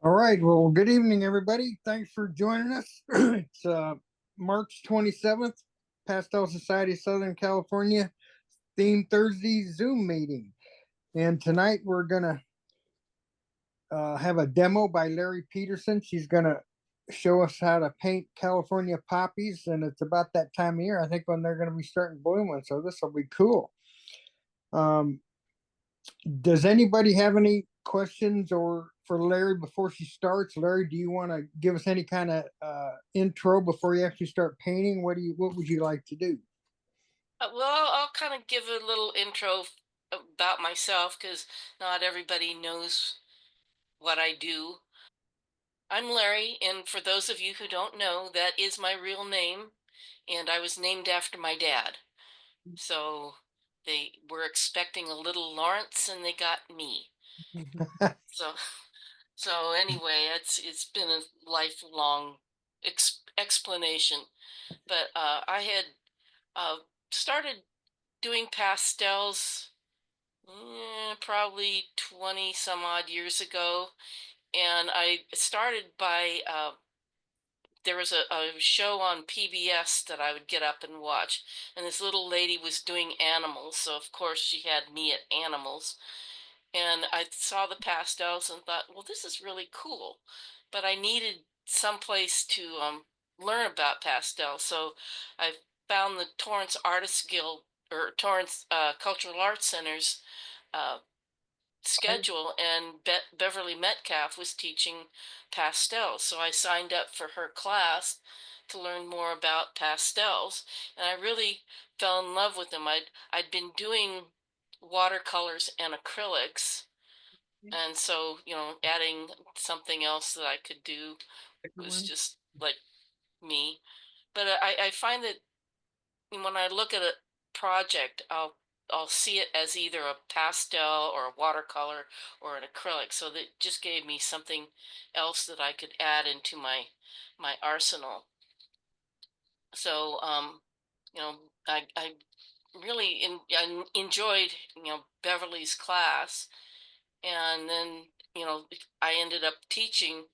All right. Well, good evening, everybody. Thanks for joining us. It's March 27th, Pastel Society, Southern California, theme Thursday Zoom meeting. And tonight we're going to have a demo by Lerri Peterson. She's going to show us how to paint California poppies. And it's about that time of year, I think, when they're going to be starting blooming. So this will be cool. Um, Does anybody have any questions or for Lerri before she starts? Lerri, do you want to give us any kind of intro before you actually start painting? What would you like to do? Well, I'll kind of give a little intro about myself because not everybody knows what I do. I'm Larry, and for those of you who don't know, that is my real name, and I was named after my dad. So they were expecting a little Lawrence, and they got me. So, so anyway, it's been a lifelong explanation. But I had uh, started doing pastels probably 20 some odd years ago. And I started by, there was a show on PBS that I would get up and watch. And this little lady was doing animals. So, of course, she had me at animals. And I saw the pastels and thought, well, this is really cool. But I needed some place to learn about pastels. So I found the Torrance Artists Guild or Torrance Cultural Arts Center's uh, schedule, and Beverly Metcalf was teaching pastels. So I signed up for her class to learn more about pastels, and I really fell in love with them. I'd been doing watercolors and acrylics, and so, adding something else that I could do was just like me. But I find that when I look at a project, I'll see it as either a pastel or a watercolor or an acrylic. So that just gave me something else that I could add into my arsenal. So I really I enjoyed Beverly's class, and then I ended up teaching.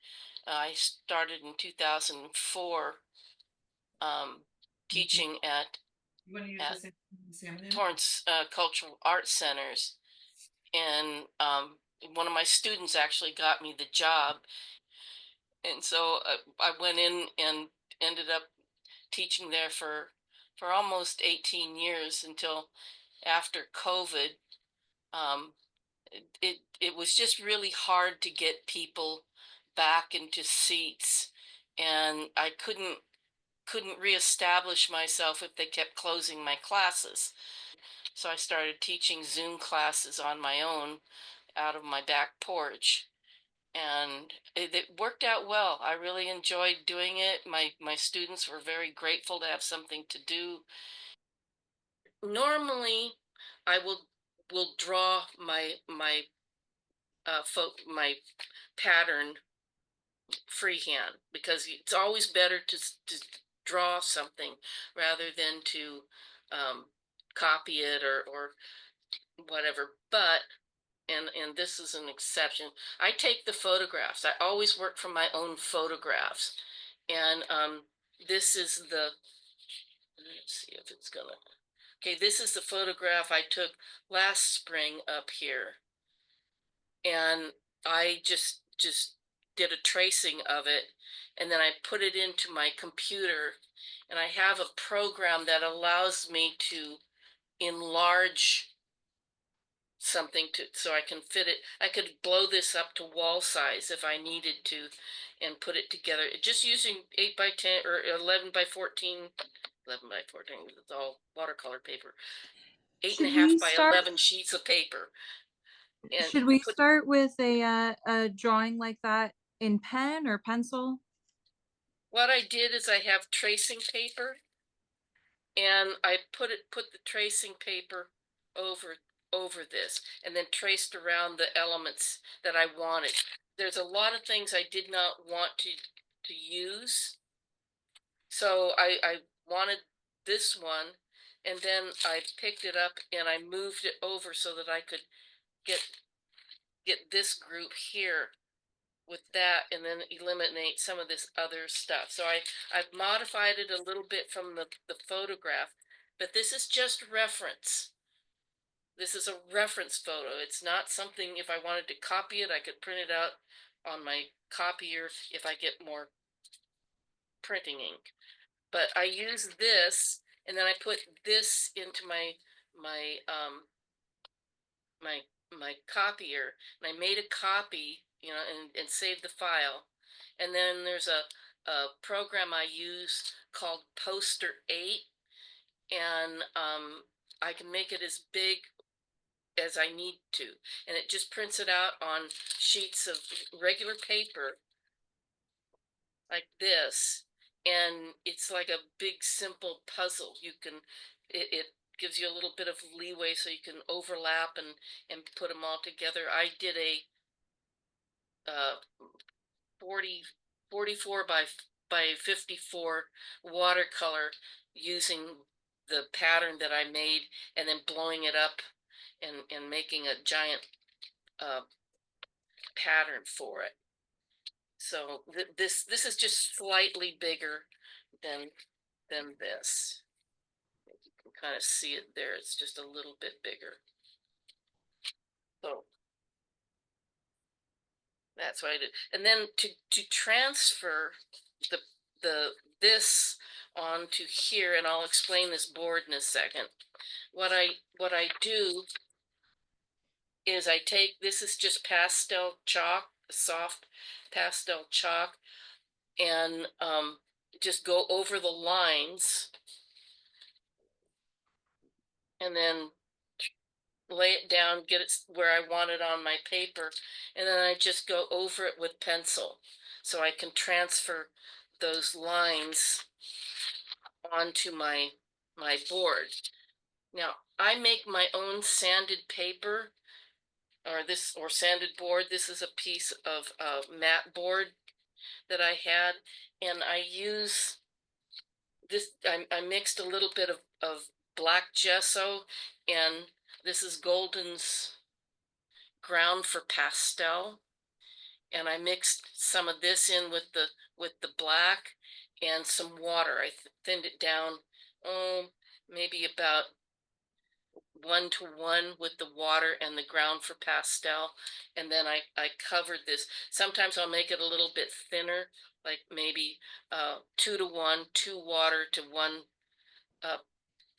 I started in 2004, um, teaching at Torrance Cultural Arts Centers, and one of my students actually got me the job, and so I went in and ended up teaching there for almost 18 years until after COVID. Um, it was just really hard to get people back into seats, and I couldn't reestablish myself if they kept closing my classes. So I started teaching Zoom classes on my own out of my back porch. And it worked out well. I really enjoyed doing it. My students were very grateful to have something to do. Normally, I will draw my pattern freehand because it's always better to draw something rather than to um, copy it or whatever. But and this is an exception. I take the photographs. I always work from my own photographs. And this is let's see if it's gonna, okay, this is the photograph I took last spring up here. And I just did a tracing of it, and then I put it into my computer, and I have a program that allows me to enlarge something to so I can fit it. I could blow this up to wall size if I needed to and put it together. Just using 8 by 10 or 11 by 14, 11 by 14, it's all watercolor paper. Eight and a Should half we by start 11 sheets of paper. And should we start with a drawing like that in pen or pencil? what I did is I have tracing paper, and I put the tracing paper over this, and then traced around the elements that I wanted. There's a lot of things I did not want to use, so I wanted this one, and then I picked it up and I moved it over so that I could get get this group here with that and then eliminate some of this other stuff. So I've modified it a little bit from the photograph, but this is just reference. This is a reference photo. It's not something, if I wanted to copy it, I could print it out on my copier if I get more printing ink. But I use this, and then I put this into my my my copier, and I made a copy, you know, and saved the file. And then there's a program I use called Poster 8, and I can make it as big as I need to, and it just prints it out on sheets of regular paper like this, and it's like a big simple puzzle. You can it gives you a little bit of leeway so you can overlap and put them all together. I did a 40 44 by 54 watercolor using the pattern that I made, and then blowing it up and making a giant pattern for it. So this is just slightly bigger than this. You can kind of see it there. It's just a little bit bigger. So that's what I did. And then to transfer the this onto here, and I'll explain this board in a second. What I do is I take, this is just pastel chalk, soft pastel chalk, and just go over the lines and then lay it down, get it where I want it on my paper, and then I just go over it with pencil so I can transfer those lines onto my board. Now, I make my own sanded paper or sanded board. This is a piece of mat board that I had, and I use this. I mixed a little bit of black gesso, and this is Golden's ground for pastel, and I mixed some of this in with the black and some water. I thinned it down, maybe about 1-to-1 with the water and the ground for pastel, and then I covered this. Sometimes I'll make it a little bit thinner, like maybe 2-to-1, 2 water to 1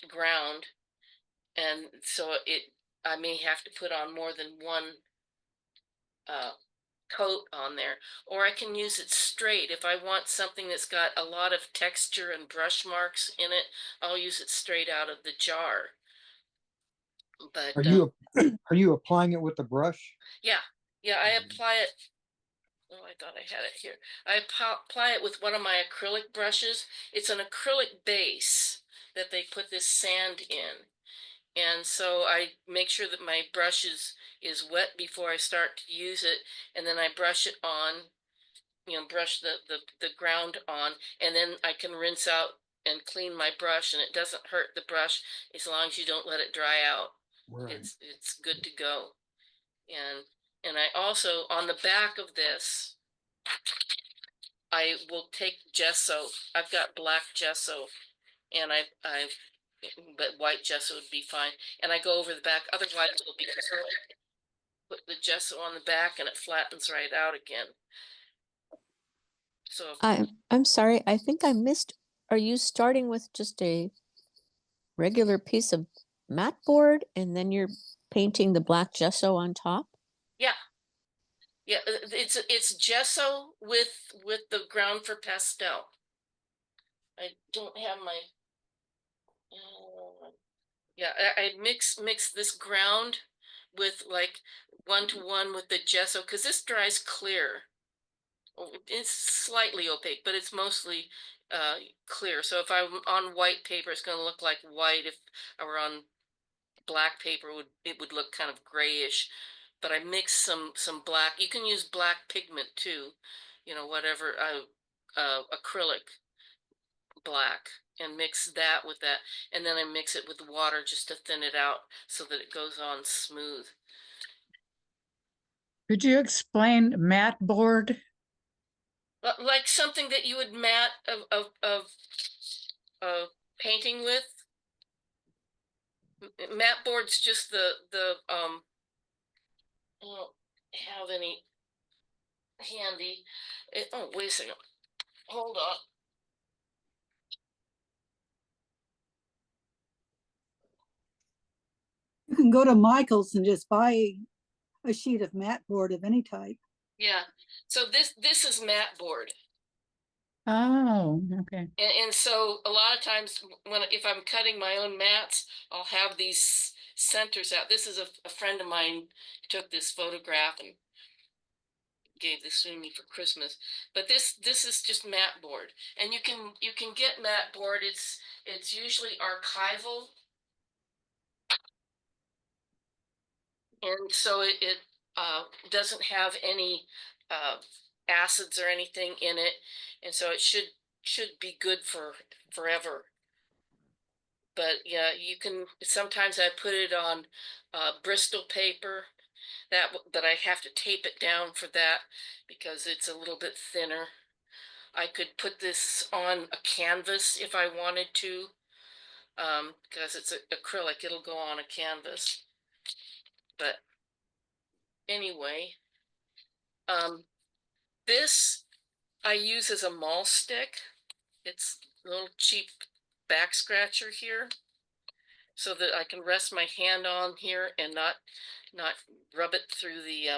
ground, and so I may have to put on more than one coat on there, or I can use it straight. If I want something that's got a lot of texture and brush marks in it, I'll use it straight out of the jar. But are you applying it with the brush? yeah, I apply it. Oh, I thought I had it here. I apply it with one of my acrylic brushes. It's an acrylic base that they put this sand in. And so I make sure that my brush is wet before I start to use it, and then I brush it on, you know, brush the ground on, and then I can rinse out and clean my brush, and it doesn't hurt the brush as long as you don't let it dry out. Right. It's good to go. And I also, on the back of this, I will take gesso. I've got black gesso, and but white gesso would be fine. And I go over the back, otherwise it'll be curly. Put the gesso on the back and it flattens right out again. So I'm sorry, I think I missed. Are you starting with just a regular piece of mat board and then you're painting the black gesso on top? yeah, it's gesso with the ground for pastel. I don't have my. Yeah, I mix this ground with like 1-to-1 with the gesso, because this dries clear. It's slightly opaque, but it's mostly clear. So if I'm on white paper, it's going to look like white. If I were on black paper, it would look kind of grayish. But I mix some black. You can use black pigment too, you know, whatever, acrylic black, and mix that with that. And then I mix it with water just to thin it out so that it goes on smooth. Could you explain mat board? Like something that you would mat of painting with. Mat board's just I don't have any handy. Oh, wait a second. Hold on. You can go to Michael's and just buy a sheet of mat board of any type. Yeah. So this is mat board. Oh, okay. And so a lot of times if I'm cutting my own mats, I'll have these centers out. This is a friend of mine took this photograph and gave this to me for Christmas. But this is just mat board. And you can get mat board. It's usually archival. And so it doesn't have any acids or anything in it. And so it should be good for forever. But yeah, you can, sometimes I put it on Bristol paper that I have to tape it down for that because it's a little bit thinner. I could put this on a canvas if I wanted to, because it's acrylic, it'll go on a canvas. But anyway, this I use as a maul stick. It's a little cheap back scratcher here, so that I can rest my hand on here and not rub it through the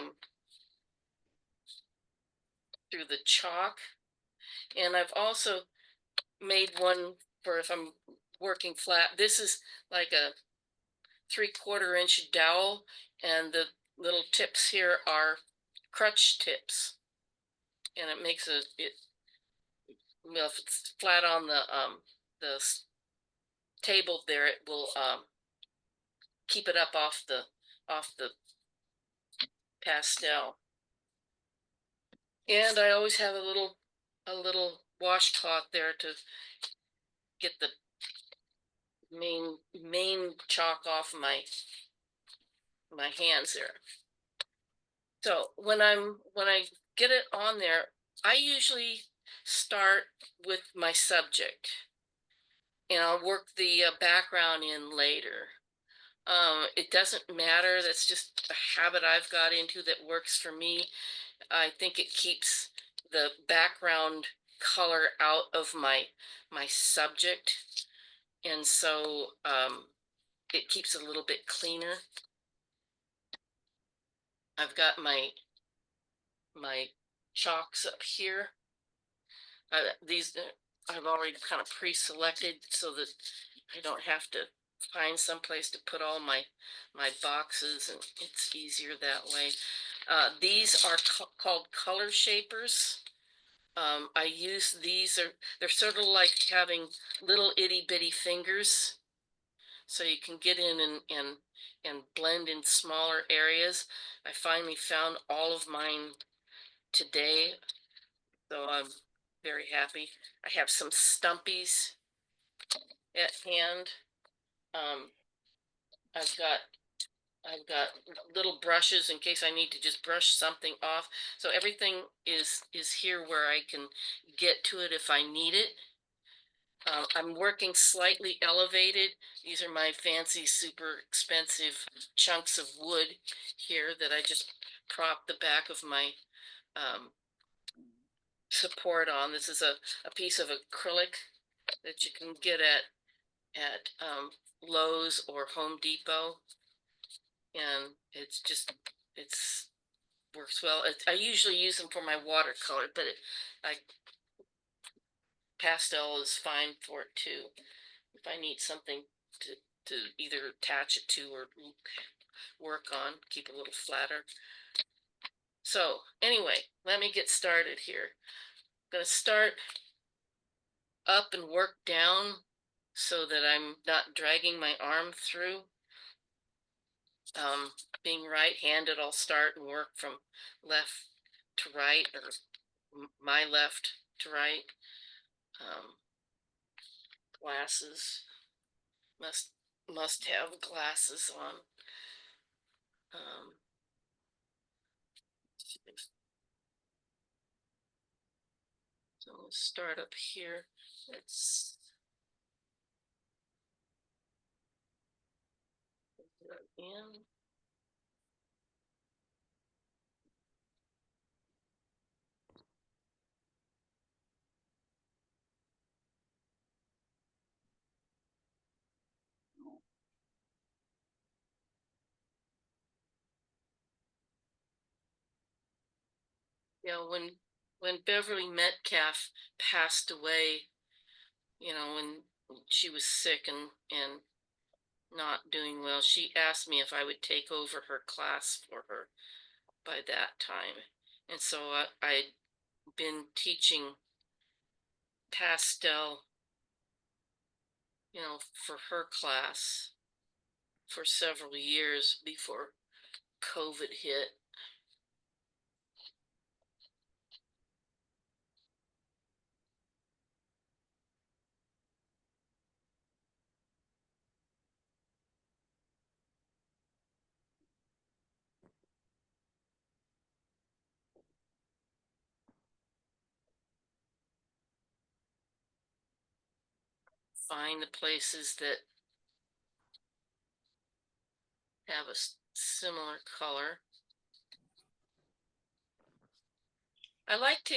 chalk. And I've also made one for if I'm working flat. This is like a 3/4 inch dowel, and the little tips here are crutch tips, and it makes well, if it's flat on the table there, it will keep it up off the pastel. And I always have a little washcloth there to get the main chalk off my hands there. So when I get it on there, I usually start with my subject, and I'll work the background in later. It doesn't matter. That's just a habit I've got into that works for me. I think it keeps the background color out of my subject, and so it keeps it a little bit cleaner. I've got my chalks up here. These I've already kind of pre-selected so that I don't have to find some place to put all my boxes, and it's easier that way. These are called color shapers. I use these, they're sort of like having little itty bitty fingers, so you can get in and blend in smaller areas. I finally found all of mine today, so I'm very happy. I have some stumpies at hand. I've got little brushes in case I need to just brush something off. So everything is here where I can get to it if I need it. I'm working slightly elevated. These are my fancy, super expensive chunks of wood here that I just prop the back of my support on. This is a piece of acrylic that you can get at Lowe's or Home Depot, and it's works well. I usually use them for my watercolor, but pastel is fine for it too. If I need something to either attach it to or work on, keep it a little flatter. So anyway, let me get started here. I'm gonna start up and work down so that I'm not dragging my arm through. Being right-handed, I'll start and work from left to right, or my left to right. Glasses, must have glasses on. So we'll start up here. Let's put it in. Yeah, when Beverly Metcalf passed away, you know, when she was sick and not doing well, she asked me if I would take over her class for her by that time. And so I'd been teaching pastel, you know, for her class for several years before COVID hit. Find the places that have a similar color. I like to,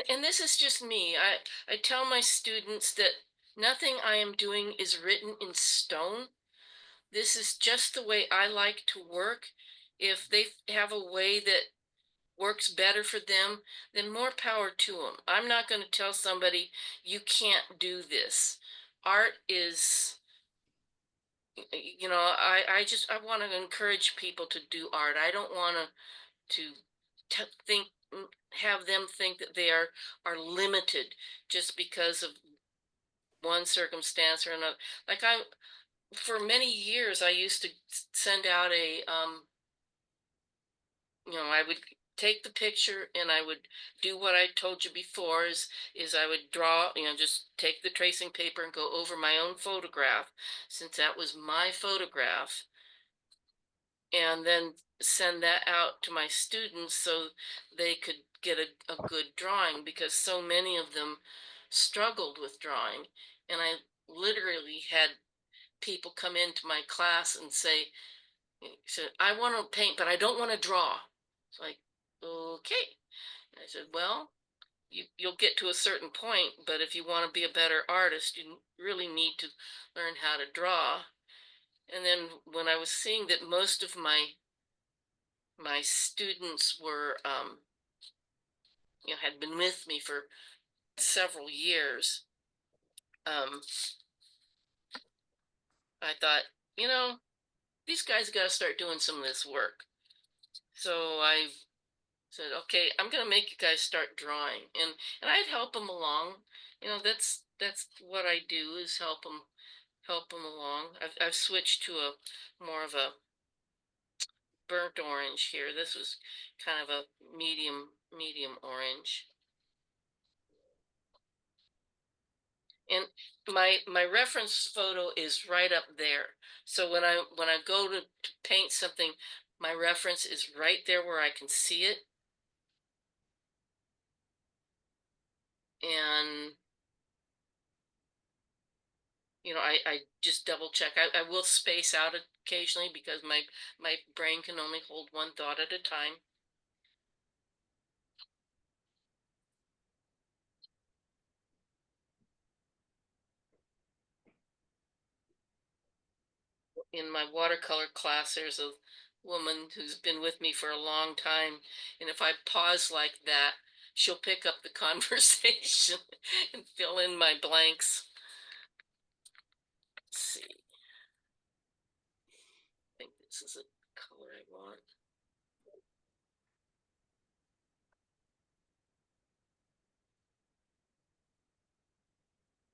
and this is just me, I tell my students that nothing I am doing is written in stone. This is just the way I like to work. If they have a way that works better for them, then more power to them. I'm not going to tell somebody you can't do this. Art is, you know, I want to encourage people to do art. I don't want to think, have them think that they are limited just because of one circumstance or another. Like for many years, I used to send out you know, I would take the picture and I would do what I told you before is I would draw, you know, just take the tracing paper and go over my own photograph, since that was my photograph, and then send that out to my students so they could get a good drawing, because so many of them struggled with drawing. And I literally had people come into my class and say, I want to paint, but I don't want to draw. It's like, okay. And I said, well, you'll get to a certain point, but if you want to be a better artist, you really need to learn how to draw. And then when I was seeing that most of my students were, you know, had been with me for several years, I thought, you know, these guys got to start doing some of this work. So I said, okay, I'm gonna make you guys start drawing, and I'd help them along. You know, that's what I do, is help them along. I've switched to a more of a burnt orange here. This was kind of a medium orange. And my reference photo is right up there. So when I go to paint something, my reference is right there where I can see it. And you know, I just double check. I will space out occasionally because my brain can only hold one thought at a time. In my watercolor class, there's a woman who's been with me for a long time, and if I pause like that, she'll pick up the conversation and fill in my blanks. Let's see. I think this is a color I want.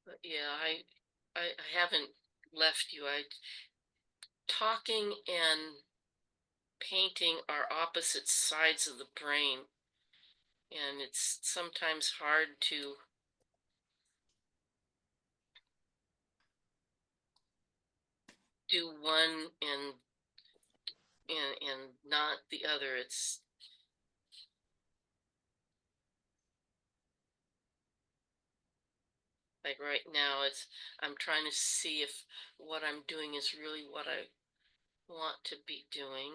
But yeah, I haven't left you. Talking and painting are opposite sides of the brain, and it's sometimes hard to do one and not the other. It's Like right now, I'm trying to see if what I'm doing is really what I want to be doing.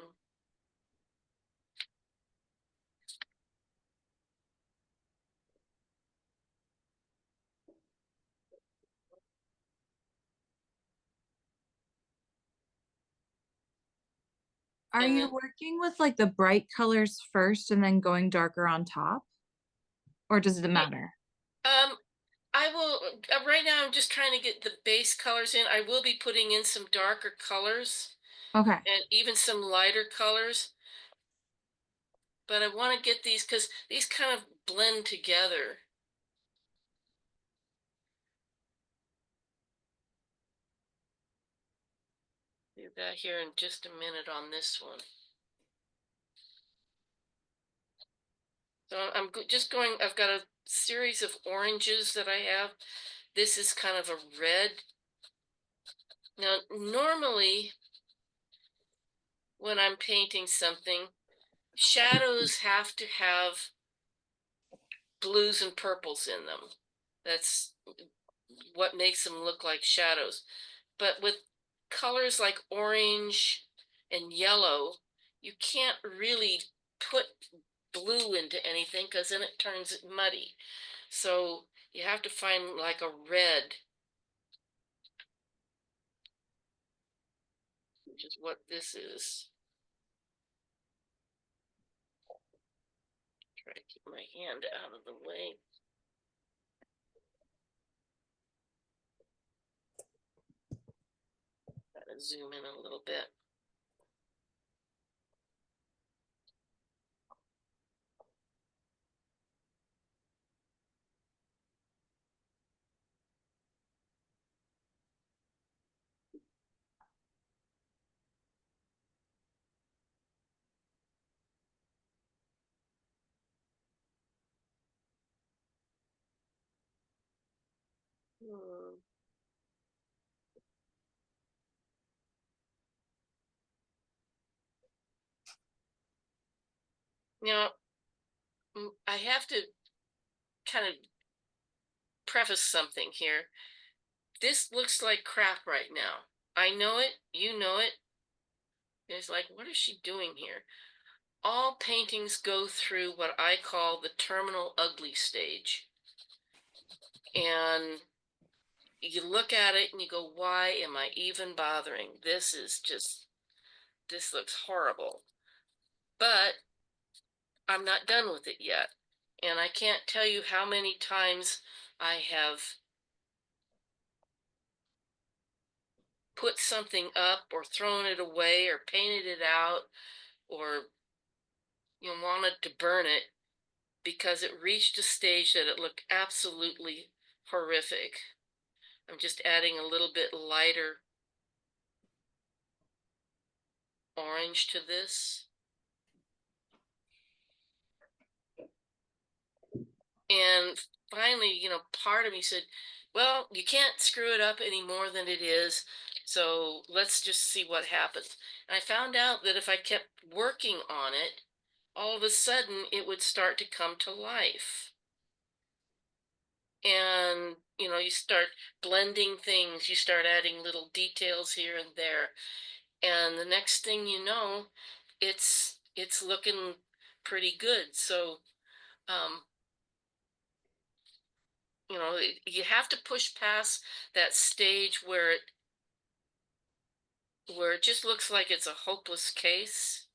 Are And you then- working with like the bright colors first and then going darker on top? Or does it matter? I will, right now I'm just trying to get the base colors in. I will be putting in some darker colors Okay. and even some lighter colors. But I want to get these because these kind of blend together. Do that here in just a minute on this one. So just going, I've got a series of oranges that I have. This is kind of a red. Now, normally when I'm painting something, shadows have to have blues and purples in them. That's what makes them look like shadows. But with colors like orange and yellow, you can't really put blue into anything because then it turns it muddy. So you have to find like a red, which is what this is. Try to keep my hand out of the way. Gotta zoom in a little bit. Now, I have to kind of preface something here. This looks like crap right now. I know it, you know it. It's like, what is she doing here? All paintings go through what I call the terminal ugly stage. And you look at it and you go, why am I even bothering? This looks horrible. But I'm not done with it yet. And I can't tell you how many times I have put something up or thrown it away or painted it out or wanted to burn it because it reached a stage that it looked absolutely horrific. I'm just adding a little bit lighter orange to this. And finally, part of me said, well, you can't screw it up any more than it is. So let's just see what happens. And I found out that if I kept working on it, all of a sudden it would start to come to life. And, you start blending things, you start adding little details here and there. And the next thing you know, it's looking pretty good. So, you have to push past that stage where it just looks like it's a hopeless case.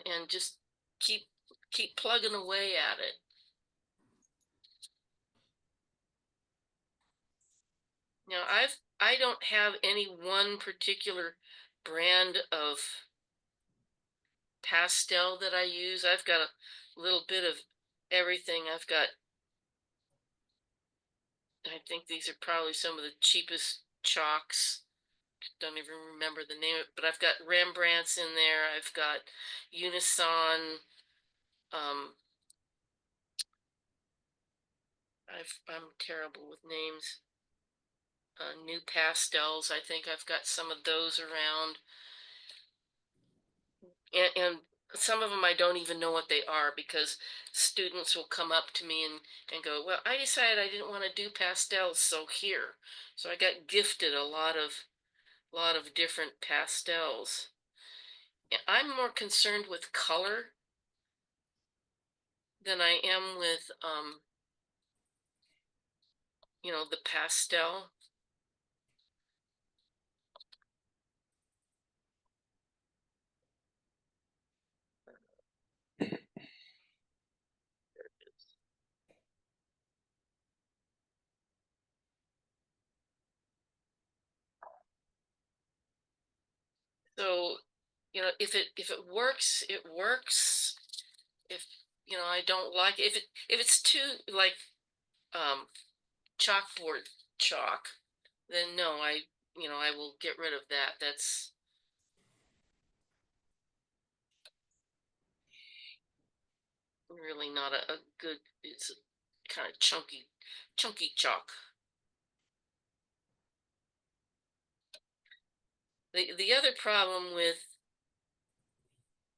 And just keep plugging away at it. Now, I don't have any one particular brand of pastel that I use. I've got a little bit of everything. I think these are probably some of the cheapest chalks. Don't even remember the name of it, but I've got Rembrandts in there. I've got Unison. I'm terrible with names. New pastels. I think I've got some of those around. and some of them I don't even know what they are, because students will come up to me and go, well, I decided I didn't want to do pastels, so here. So I got gifted a lot of different pastels. I'm more concerned with color than I am with the pastel. So, if it works, it works. If I don't like it, if it's too like chalkboard chalk, then no, I will get rid of that. That's really not a good, it's kind of chunky chalk. The other problem with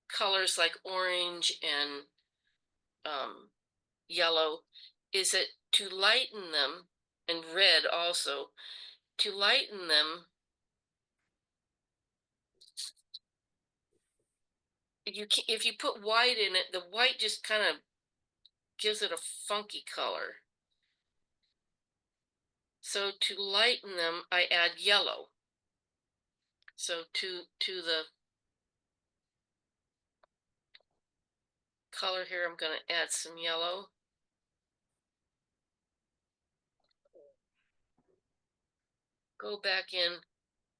colors like orange and yellow is that to lighten them, and red also, to lighten them, if you put white in it, the white just kind of gives it a funky color. So to lighten them, I add yellow. So to the color here, I'm going to add some yellow. Go back in,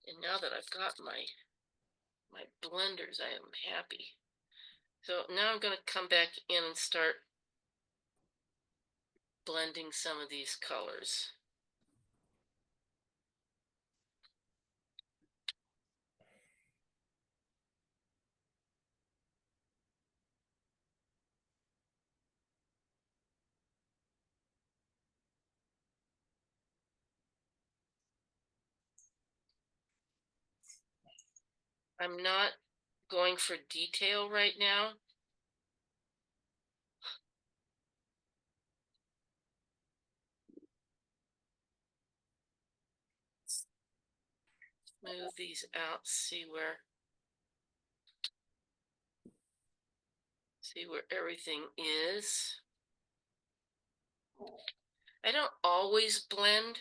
and now that I've got my blenders, I am happy. So now I'm going to come back in and start blending some of these colors. I'm not going for detail right now. Move these out, see where everything is. I don't always blend.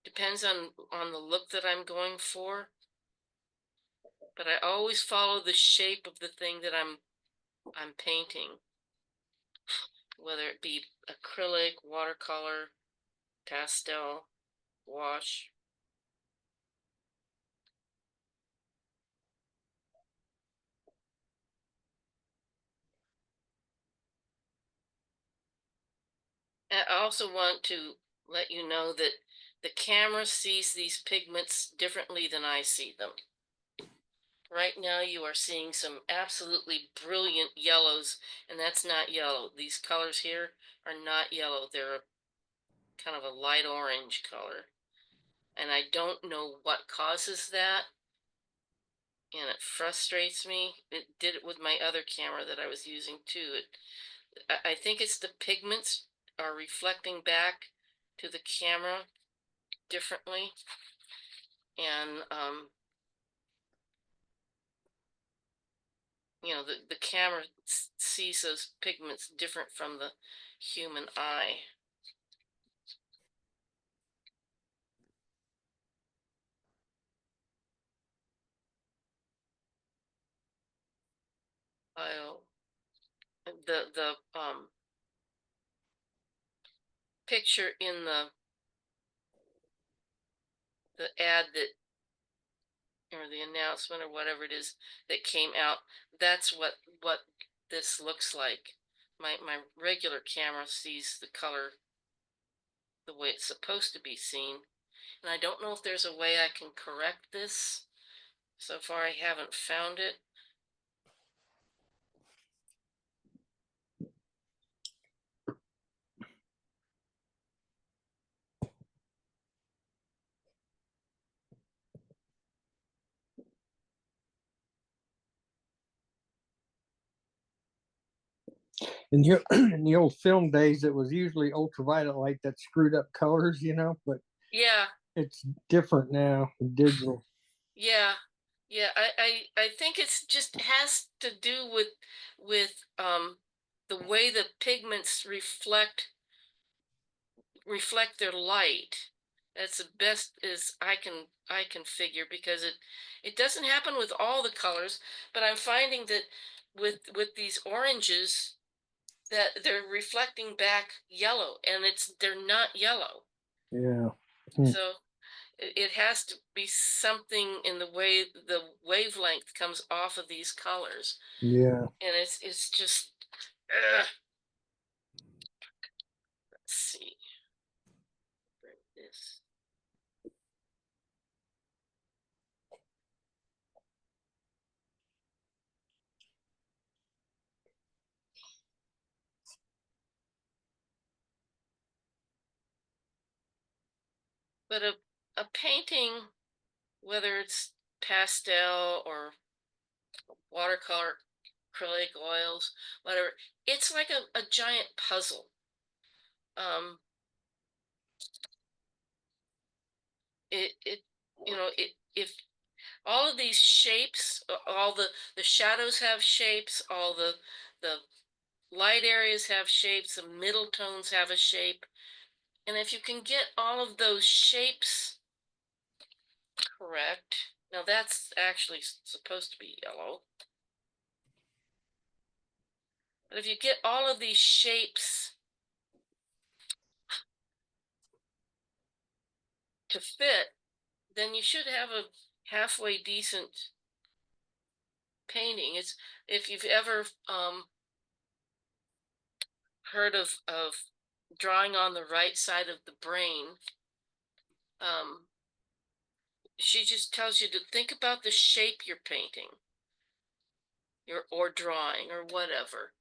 Depends on the look that I'm going for. But I always follow the shape of the thing that I'm painting. Whether it be acrylic, watercolor, pastel, wash. I also want to let you know that the camera sees these pigments differently than I see them. Right now you are seeing some absolutely brilliant yellows, and that's not yellow. These colors here are not yellow. They're kind of a light orange color. And I don't know what causes that, and it frustrates me. It did it with my other camera that I was using too. I think it's the pigments are reflecting back to the camera differently, and the camera sees those pigments different from the human eye. The picture in the ad that, or the announcement or whatever it is that came out, that's what this looks like. My regular camera sees the color the way it's supposed to be seen, and I don't know if there's a way I can correct this. So far I haven't found it. in the in the old film days, it was usually ultraviolet light that screwed up colors, but Yeah, it's different now, digital. yeah, yeah. I think it's just has to do with the way the pigments reflect their light. That's the best as I can figure, because it doesn't happen with all the colors, but I'm finding that with these oranges that they're reflecting back yellow, and they're not yellow. Yeah. So it has to be something in the way the wavelength comes off of these colors, Yeah. and it's just let's see, bring this. But a painting, whether it's pastel or watercolor, acrylic oils, whatever, it's like a giant puzzle. It if all of these shapes, all the shadows have shapes, all the light areas have shapes, the middle tones have a shape, and if you can get all of those shapes correct, now that's actually supposed to be yellow. But if you get all of these shapes to fit, then you should have a halfway decent painting. It's if you've ever heard of drawing on the right side of the brain, she just tells you to think about the shape you're painting, or drawing or whatever.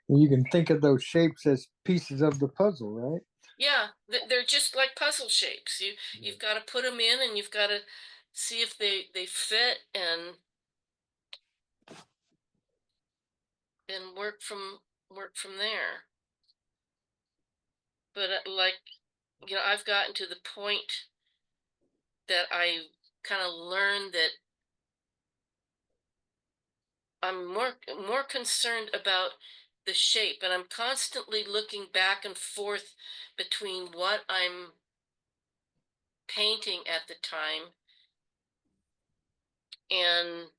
You can think of those shapes as pieces of the puzzle, right? Yeah, they're just like puzzle shapes. You've got to put them in, and you've got to see if they fit, and work from there. But like, I've gotten to the point that I kind of learned that I'm more concerned about the shape, and I'm constantly looking back and forth between what I'm painting at the time and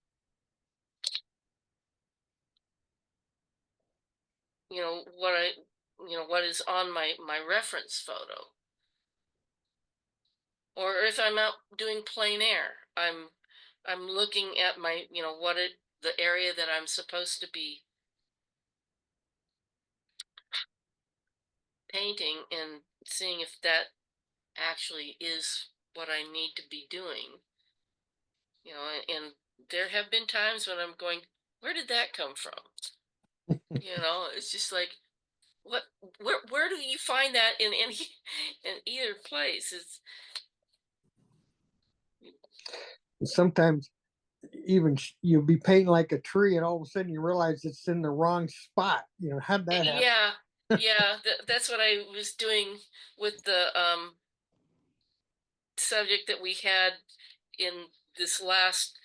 what is on my reference photo. Or if I'm out doing plein air, I'm looking at my the area that I'm supposed to be painting, and seeing if that actually is what I need to be doing. And there have been times when I'm going, where did that come from? It's just like, where do you find that in either place? Sometimes even you'll be painting like a tree, and all of a sudden you realize it's in the wrong spot. How'd that happen? Yeah, that's what I was doing with the subject that we had in this last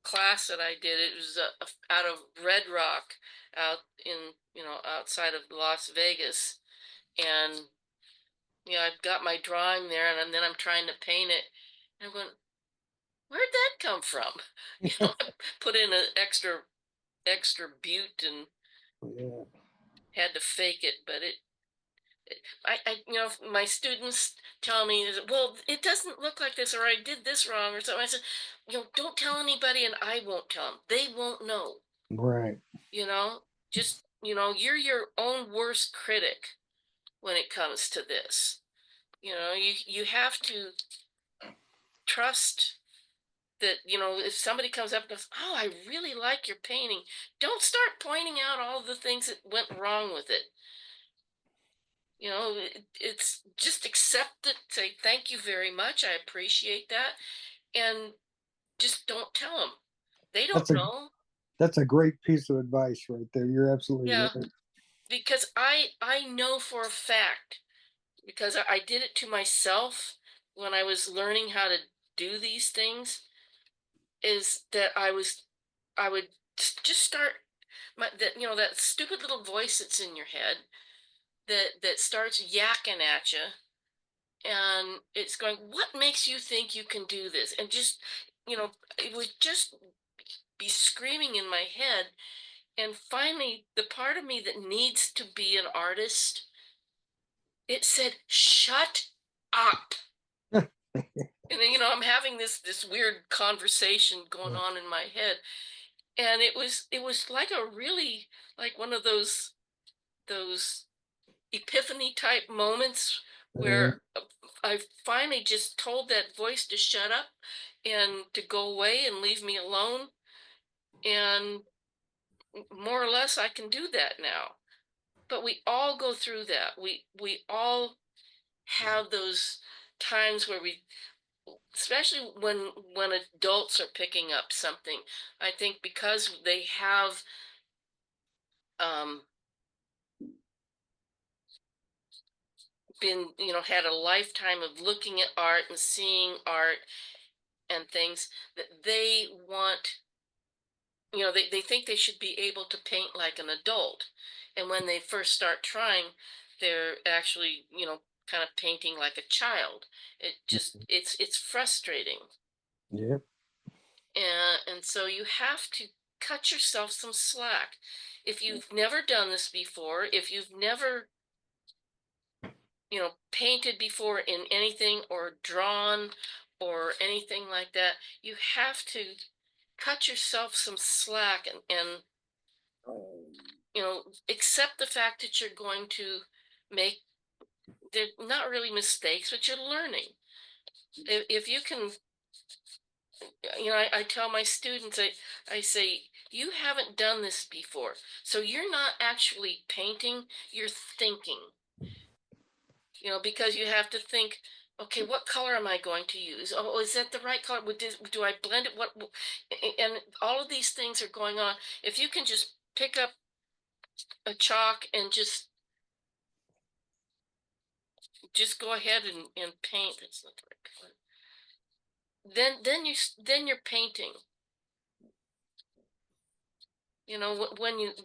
class that I did. It was out of Red Rock, out in outside of Las Vegas, and I've got my drawing there, and then I'm trying to paint it, and I'm going, where'd that come from? I put in an extra butte and Yeah. had to fake it, but my students tell me, well, it doesn't look like this, or I did this wrong, or something. I said, don't tell anybody, and I won't tell them. They won't know. Right. Just you're your own worst critic when it comes to this. You have to trust that, if somebody comes up and goes, oh, I really like your painting, don't start pointing out all the things that went wrong with it. It's just accept it, say thank you very much, I appreciate that, and just don't tell them. They don't That's a know. that's a great piece of advice right there. You're absolutely Yeah. right. Because I know for a fact, because I did it to myself when I was learning how to do these things, is that I would just start that stupid little voice that's in your head that starts yakking at you, and it's going, what makes you think you can do this? And just, it would just be screaming in my head. And finally, the part of me that needs to be an artist, it said, shut up. And then, I'm having this weird conversation going on in my head. And it was like a really, like one of those epiphany type moments where I finally just told that voice to shut up and to go away and leave me alone. And more or less I can do that now. But we all go through that. We all have those times where we, especially when adults are picking up something, I think because they have um been, had a lifetime of looking at art and seeing art and things, that they want, they think they should be able to paint like an adult. And when they first start trying, they're actually, kind of painting like a child. It's frustrating. Yeah. And so you have to cut yourself some slack. If you've never done this before, if you've never, painted before in anything or drawn or anything like that, you have to cut yourself some slack and accept the fact that you're going to make, they're not really mistakes, but you're learning. If you can, I tell my students, I say, you haven't done this before, so you're not actually painting, you're thinking. Because you have to think, okay, what color am I going to use? Oh, is that the right color? Do I blend it? And all of these things are going on. If you can just pick up a chalk and just go ahead and paint. That's not the right color. Then you're painting.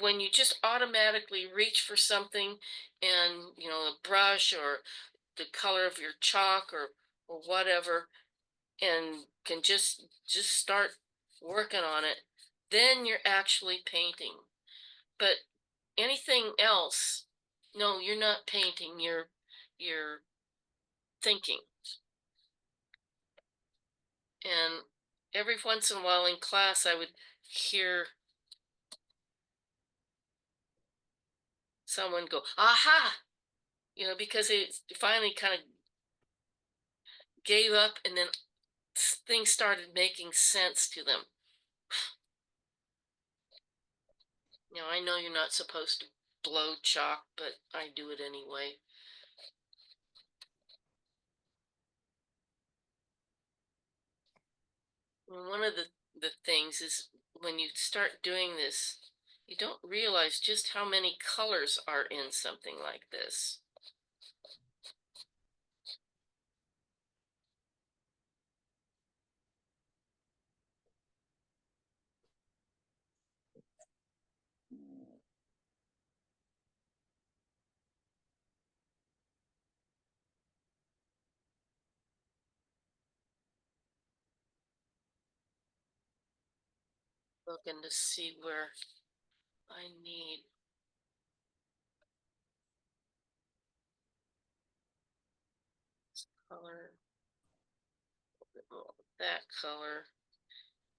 When you just automatically reach for something, and a brush or the color of your chalk or whatever, and can just start working on it, then you're actually painting. But anything else, no, you're not painting, you're thinking. And every once in a while in class I would hear someone go, aha, because it finally kind of gave up, and then things started making sense to them. I know you're not supposed to blow chalk, but I do it anyway. One of the things is, when you start doing this, you don't realize just how many colors are in something like this. Looking to see where I need this color, a bit more of that color.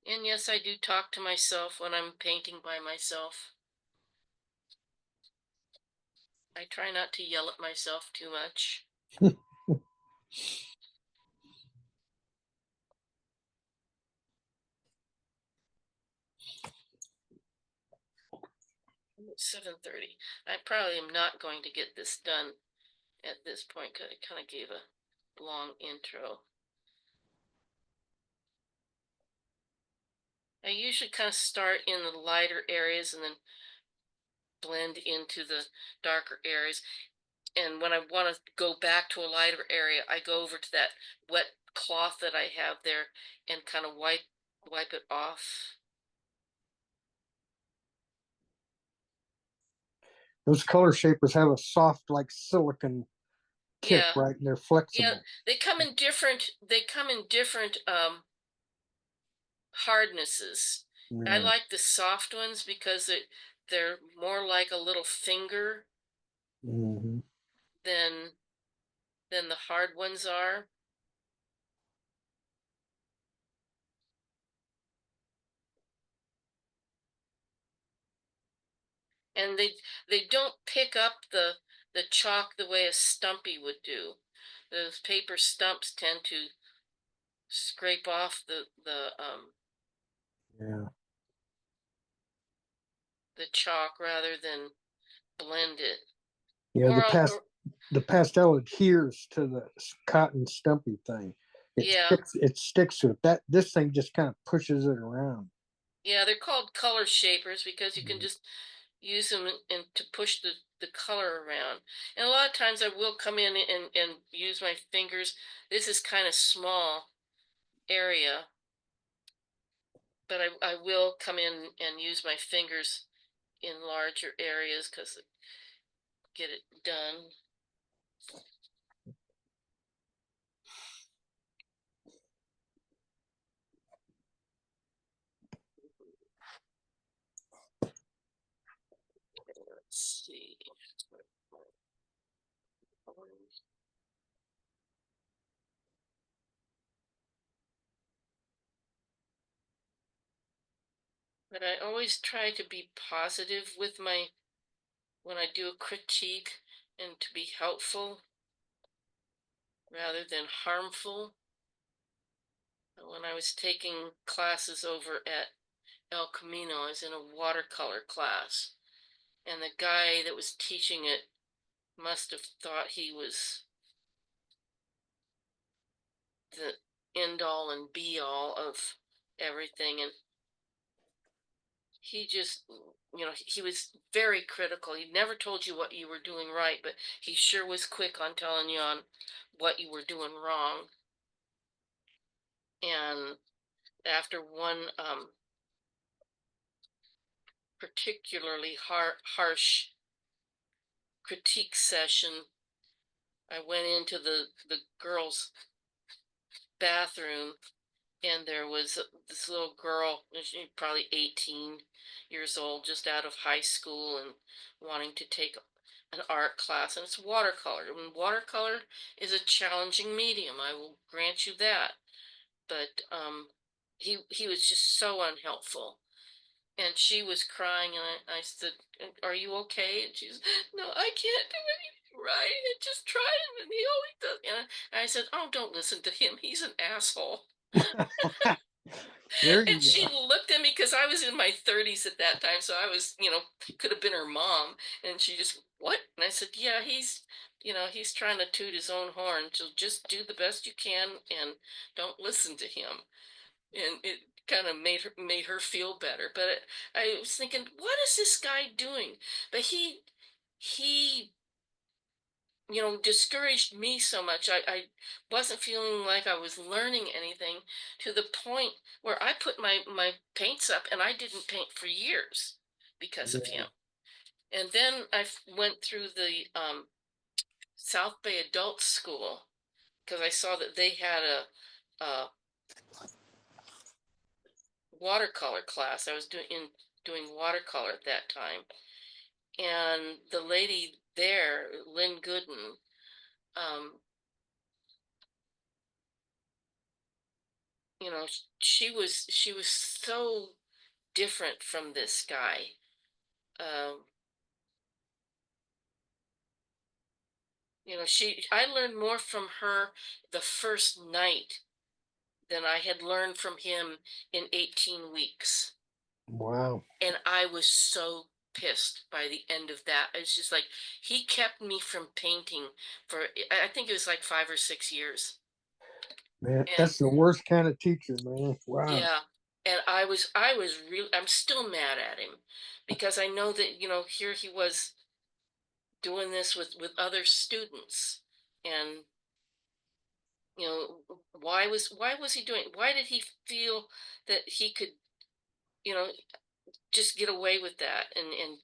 And yes, I do talk to myself when I'm painting by myself. I try not to yell at myself too much. 7:30. I probably am not going to get this done at this point, because I kind of gave a long intro. I usually kind of start in the lighter areas and then blend into the darker areas. And when I want to go back to a lighter area, I go over to that wet cloth that I have there and kind of wipe it off. Those color shapers have a soft, like silicon tip, Yeah. right? And they're Yeah, flexible. they come in different hardnesses. I Yeah. like the soft ones because they're more like a little finger Mhm. than the hard ones are. And they don't pick up the chalk the way a stumpy would do. Those paper stumps tend to scrape off Yeah. the chalk rather than blend it. Yeah. Or The pastel adheres to the cotton stumpy thing. yeah, It sticks to it. This thing just kind of pushes it around. yeah, they're called color shapers because you can Mhm. just use them and to push the color around. And a lot of times I will come in and use my fingers. This is kind of small area, but I will come in and use my fingers in larger areas because get it done. Let's see. But I always try to be positive with when I do a critique and to be helpful rather than harmful. When I was taking classes over at El Camino, I was in a watercolor class, and the guy that was teaching it must have thought he was the end all and be all of everything. And he just, he was very critical. He never told you what you were doing right, but he sure was quick on telling you on what you were doing wrong. And after one particularly harsh critique session, I went into the girls' bathroom, and there was this little girl, she probably 18 years old, just out of high school and wanting to take an art class, and it's watercolor. And watercolor is a challenging medium, I will grant you that. But he was just so unhelpful. And she was crying, and I said, "Are you okay?" And she's, "No, I can't do anything right. I just tried, and he always does." And I said, "Oh, don't listen to him. He's an asshole." There And you she go. looked at me because I was in my 30s at that time, so I was, could have been her mom. And she just, "What?" And I said, "Yeah, he's trying to toot his own horn. So just do the best you can and don't listen to him." And it kind of made her feel better. But I was thinking, what is this guy doing? But he discouraged me so much. I wasn't feeling like I was learning anything, to the point where I put my paints up and I didn't paint for years because of Yeah. him. And then I went through the South Bay Adult School because I saw that they had a watercolor class. I was doing watercolor at that time, and the lady there, Lynn Gooden, um, she was so different from this guy. Um, I learned more from her the first night than I had learned from him in 18 weeks. Wow. And I was so pissed by the end of that. It's just like he kept me from painting for, I think it was like 5 or 6 years. Man, And that's the worst kind of teacher, man. Wow. yeah, and I'm still mad at him because I know that, here he was doing this with other students, and why was he doing, why did he feel that he could, you know just get away with that and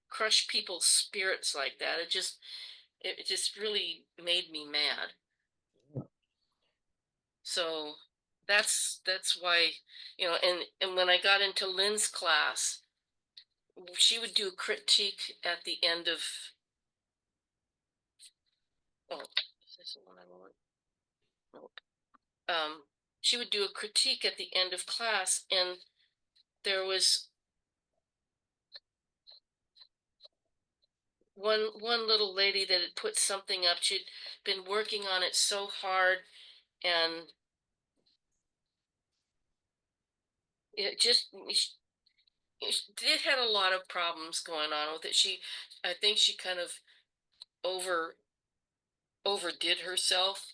crush people's spirits like that? It just really made me mad. So that's why, and when I got into Lynn's class, she would do a critique at the end of, oh, is this the one I want? Nope. She would do a critique at the end of class, and there was one little lady that had put something up. She'd been working on it so hard, and it just she did had a lot of problems going on with it. I think she kind of over overdid herself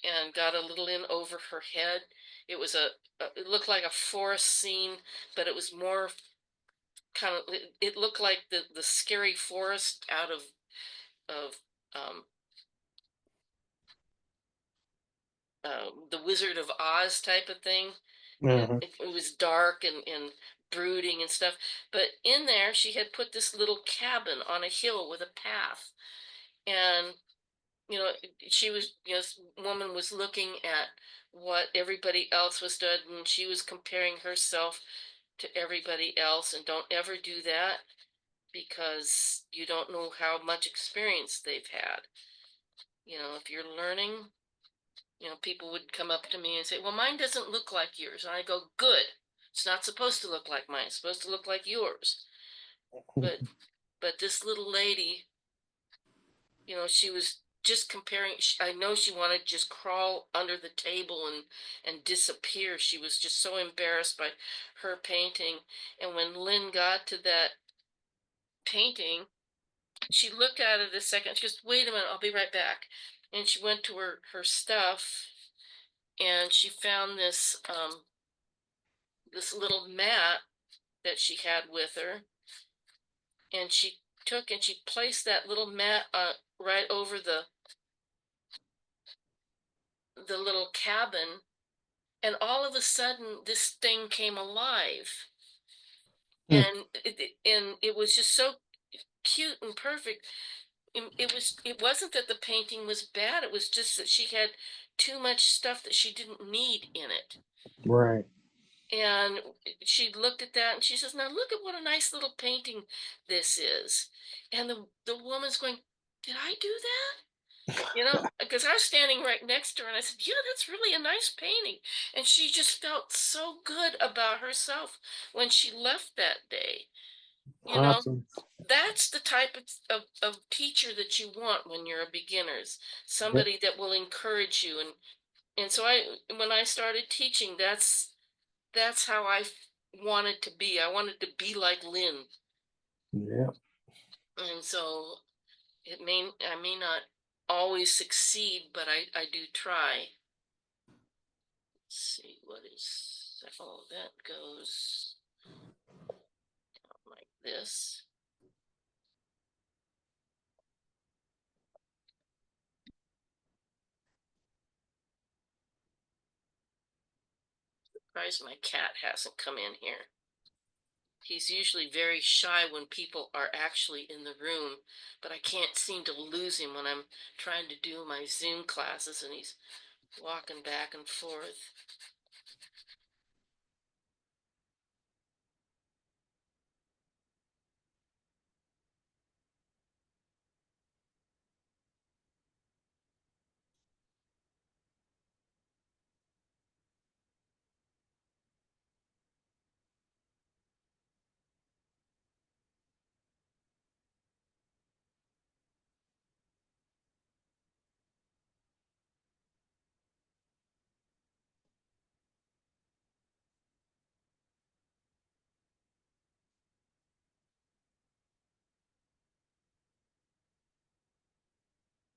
and got a little in over her head. It was it looked like a forest scene, but it was more kind of, it looked like the scary forest out of um the Wizard of Oz type of thing. It was dark and brooding and stuff. But in there, she had put this little cabin on a hill with a path, and you know, she was, this woman was looking at what everybody else was doing, and she was comparing herself to everybody else. And don't ever do that, because you don't know how much experience they've had. If you're learning, people would come up to me and say, well, mine doesn't look like yours. And I go, good. It's not supposed to look like mine. It's supposed to look like yours. But this little lady, she was just comparing. I know she wanted to just crawl under the table and disappear. She was just so embarrassed by her painting. And when Lynn got to that painting, she looked at it a second. She goes, wait a minute, I'll be right back. And she went to her stuff, and she found this little mat that she had with her, and she took and she placed that little mat right over the little cabin, and all of a sudden this thing came alive. And it was just so cute and perfect. It wasn't that the painting was bad, it was just that she had too much stuff that she didn't need in it. Right. And she looked at that and she says, now look at what a nice little painting this is. And the woman's going, did I do that? Because I was standing right next to her, and I said, yeah, that's really a nice painting. And she just felt so good about herself when she left that day. Awesome. That's the type of teacher that you want when you're a beginners, somebody that will encourage you. And so when I started teaching, that's how I wanted to be. I wanted to be like Lynn. Yeah. And so I may not always succeed, but I do try. Let's see, that goes like this. Surprised my cat hasn't come in here. He's usually very shy when people are actually in the room, but I can't seem to lose him when I'm trying to do my Zoom classes and he's walking back and forth.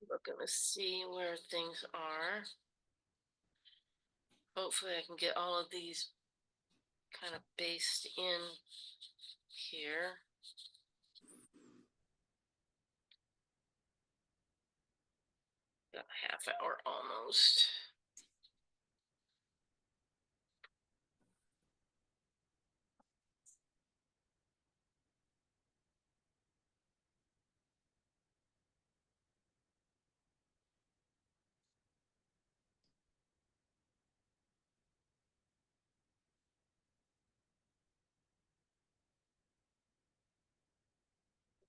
We're gonna see where things are. Hopefully I can get all of these kind of based in here. Got a half hour almost.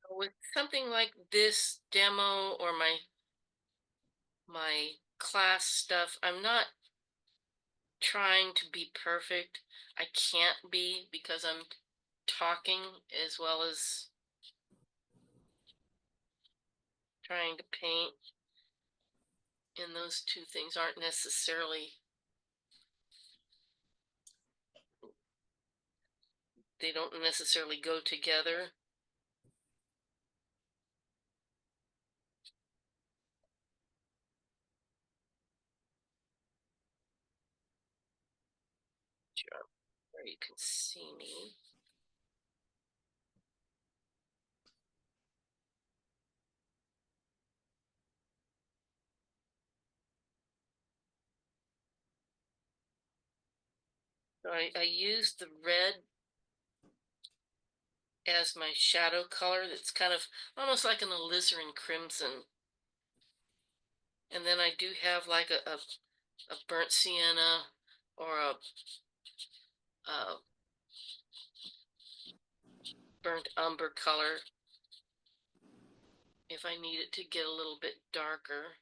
With something like this demo or my class stuff, I'm not trying to be perfect. I can't be because I'm talking as well as trying to paint. And those two things aren't necessarily, they don't necessarily go together. Sure, where you can see me. So I used the red as my shadow color. That's kind of almost like an alizarin crimson. And then I do have like a burnt sienna or a burnt umber color if I need it to get a little bit darker.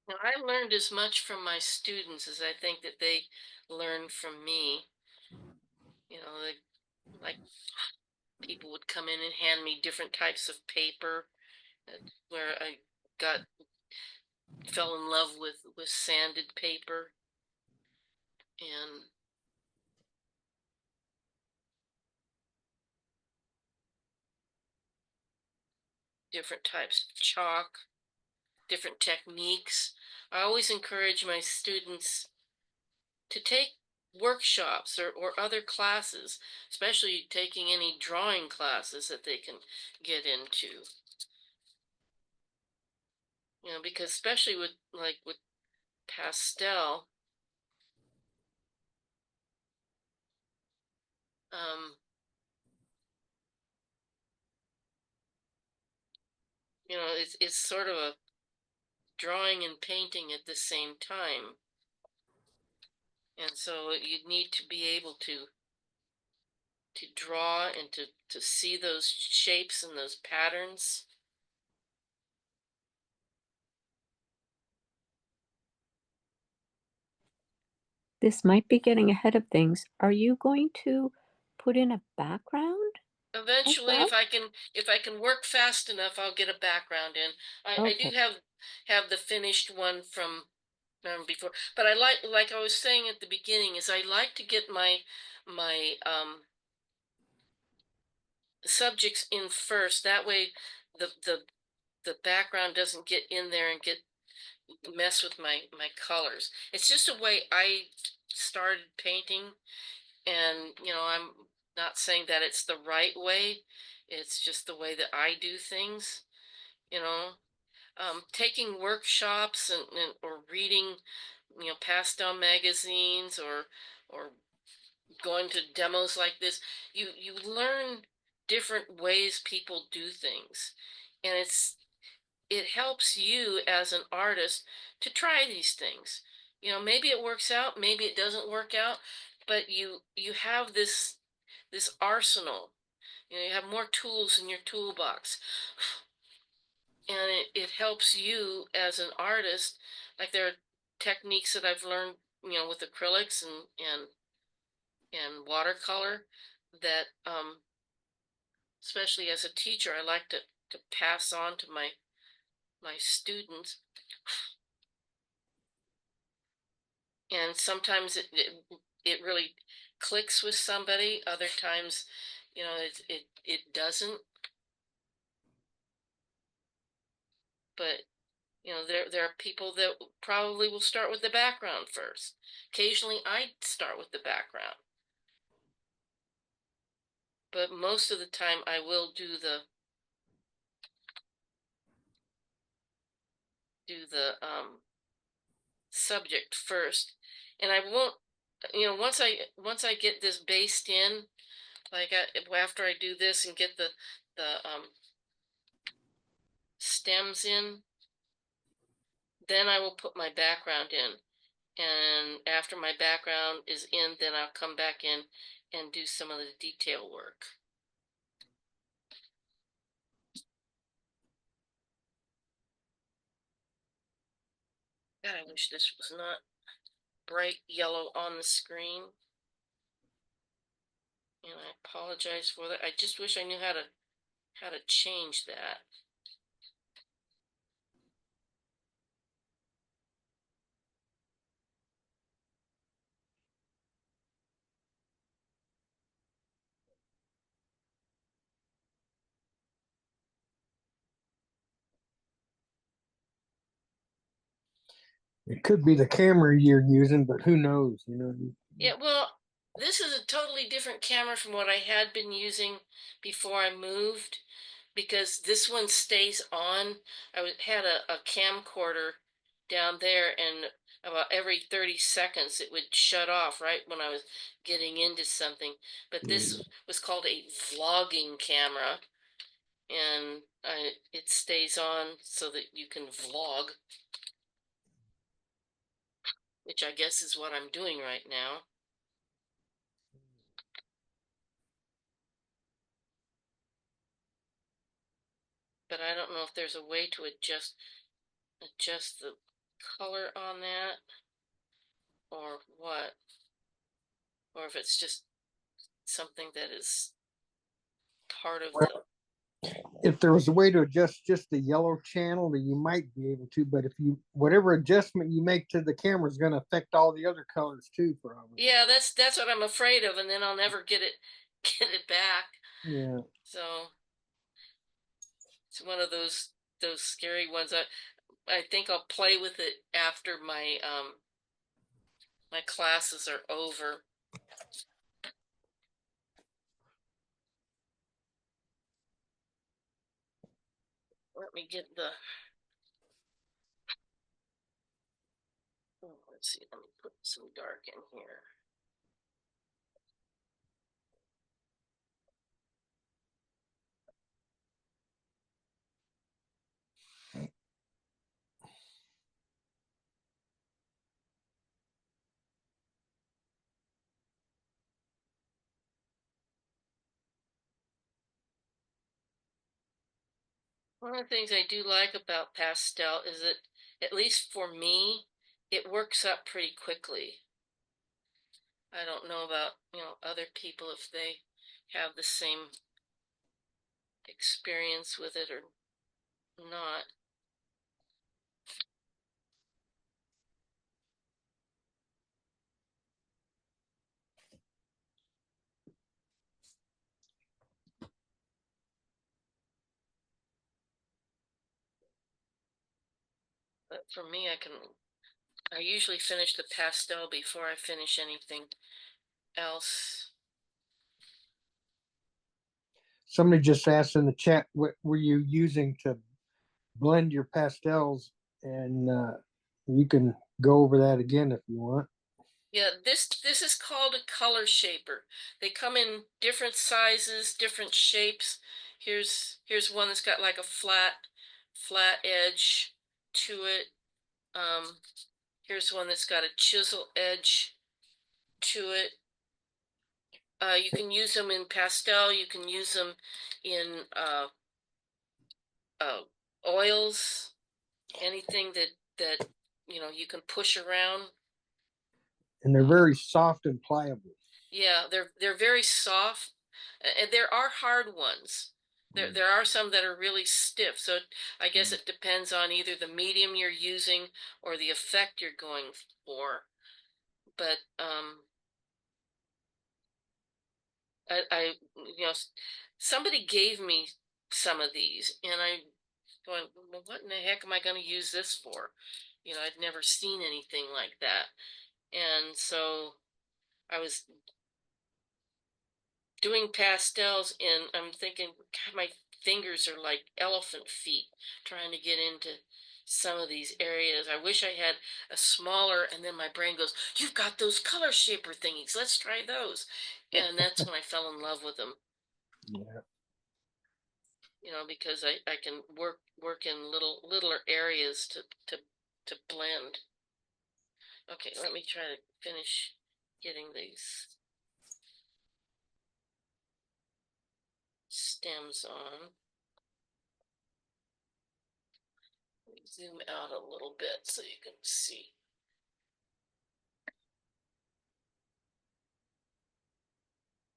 Now, I learned as much from my students as I think that they learned from me. You know, like people would come in and hand me different types of paper where I fell in love with sanded paper and different types of chalk, different techniques. I always encourage my students to take workshops or other classes, especially taking any drawing classes that they can get into. You know, because especially with pastel, um, you know, it's sort of a drawing and painting at the same time. And so you need to be able to draw and to see those shapes and those patterns. This might be getting ahead of things. Are you going to put in a background? Eventually, well? if I can work fast enough, I'll get a background in. I do Okay. have the finished one from before, but I like I was saying at the beginning is I like to get my subjects in first. That way, the background doesn't get in there and mess with my colors. It's just a way I started painting, and you know, I'm not saying that it's the right way. It's just the way that I do things, you know. Taking workshops and or reading, you know, pastel magazines or going to demos like this, you learn different ways people do things, and it helps you as an artist to try these things. You know, maybe it works out, maybe it doesn't work out, but you have this arsenal. You know, you have more tools in your toolbox, and it helps you as an artist. Like there are techniques that I've learned, you know, with acrylics and watercolor that especially as a teacher I like to to pass on to my students. And sometimes it really clicks with somebody. Other times, you know, it doesn't. But you know, there are people that probably will start with the background first. Occasionally, I start with the background, but most of the time, I will do the subject first, and I won't. You know, once I get this based in, like after I do this and get the stems in, then I will put my background in. And after my background is in, then I'll come back in and do some of the detail work. God, I wish this was not bright yellow on the screen. And I apologize for that. I just wish I knew how to change that. It could be the camera you're using, but who knows? You know. Yeah, well, this is a totally different camera from what I had been using before I moved, because this one stays on. Had a camcorder down there, and about every 30 seconds it would shut off right when I was getting into something. But this was called a vlogging camera, and it stays on so that you can vlog, which I guess is what I'm doing right now. But I don't know if there's a way to adjust the color on that, or what, or if it's just something that is part of the. If there was a way to adjust just the yellow channel, then you might be able to. But if you whatever adjustment you make to the camera is going to affect all the other colors too, probably. Yeah, that's what I'm afraid of, and then I'll never get it back. Yeah. So it's one of those scary ones. I think I'll play with it after my my classes are over. Let me get the. Oh, let's see. Let me put some dark in here. One of the things I do like about pastel is that, at least for me, it works up pretty quickly. I don't know about, you know, other people if they have the same experience with it or not. But for me, I usually finish the pastel before I finish anything else. Somebody just asked in the chat, what were you using to blend your pastels? And you can go over that again if you want. Yeah, this is called a color shaper. They come in different sizes, different shapes. Here's one that's got like a flat edge to it. Here's one that's got a chisel edge to it. You can use them in pastel. You can use them in oils. Anything that you know you can push around. And they're very soft and pliable. Yeah, they're very soft, and there are hard ones. There are some that are really stiff, so I guess it depends on either the medium you're using or the effect you're going for. But I somebody gave me some of these, and I going, well, what in the heck am I going to use this for? I'd never seen anything like that, and so I was doing pastels, and I'm thinking, God, my fingers are like elephant feet trying to get into some of these areas. I wish I had a smaller, and then my brain goes, you've got those color shaper thingies. Let's try those. And that's when I fell in love with them. Yeah. Because I can work in littler areas to blend. Okay, let me try to finish getting these stems on. Zoom out a little bit so you can see.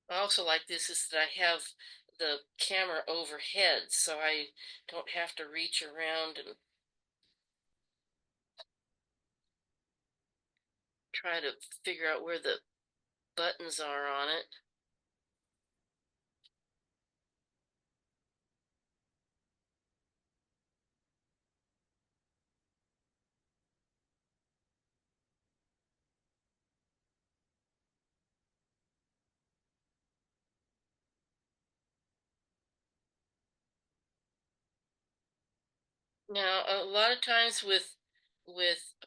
I also like this is that I have the camera overhead, so I don't have to reach around and try to figure out where the buttons are on it. Now, a lot of times with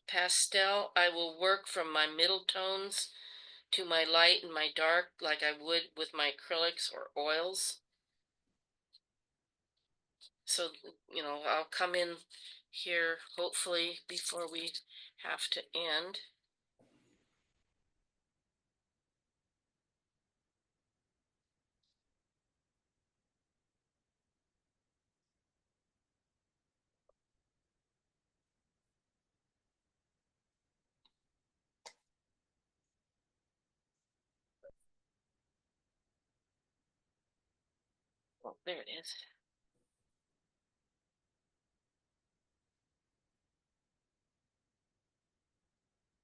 pastel, I will work from my middle tones to my light and my dark like I would with my acrylics or oils. So, I'll come in here hopefully before we have to end. Oh, there it is.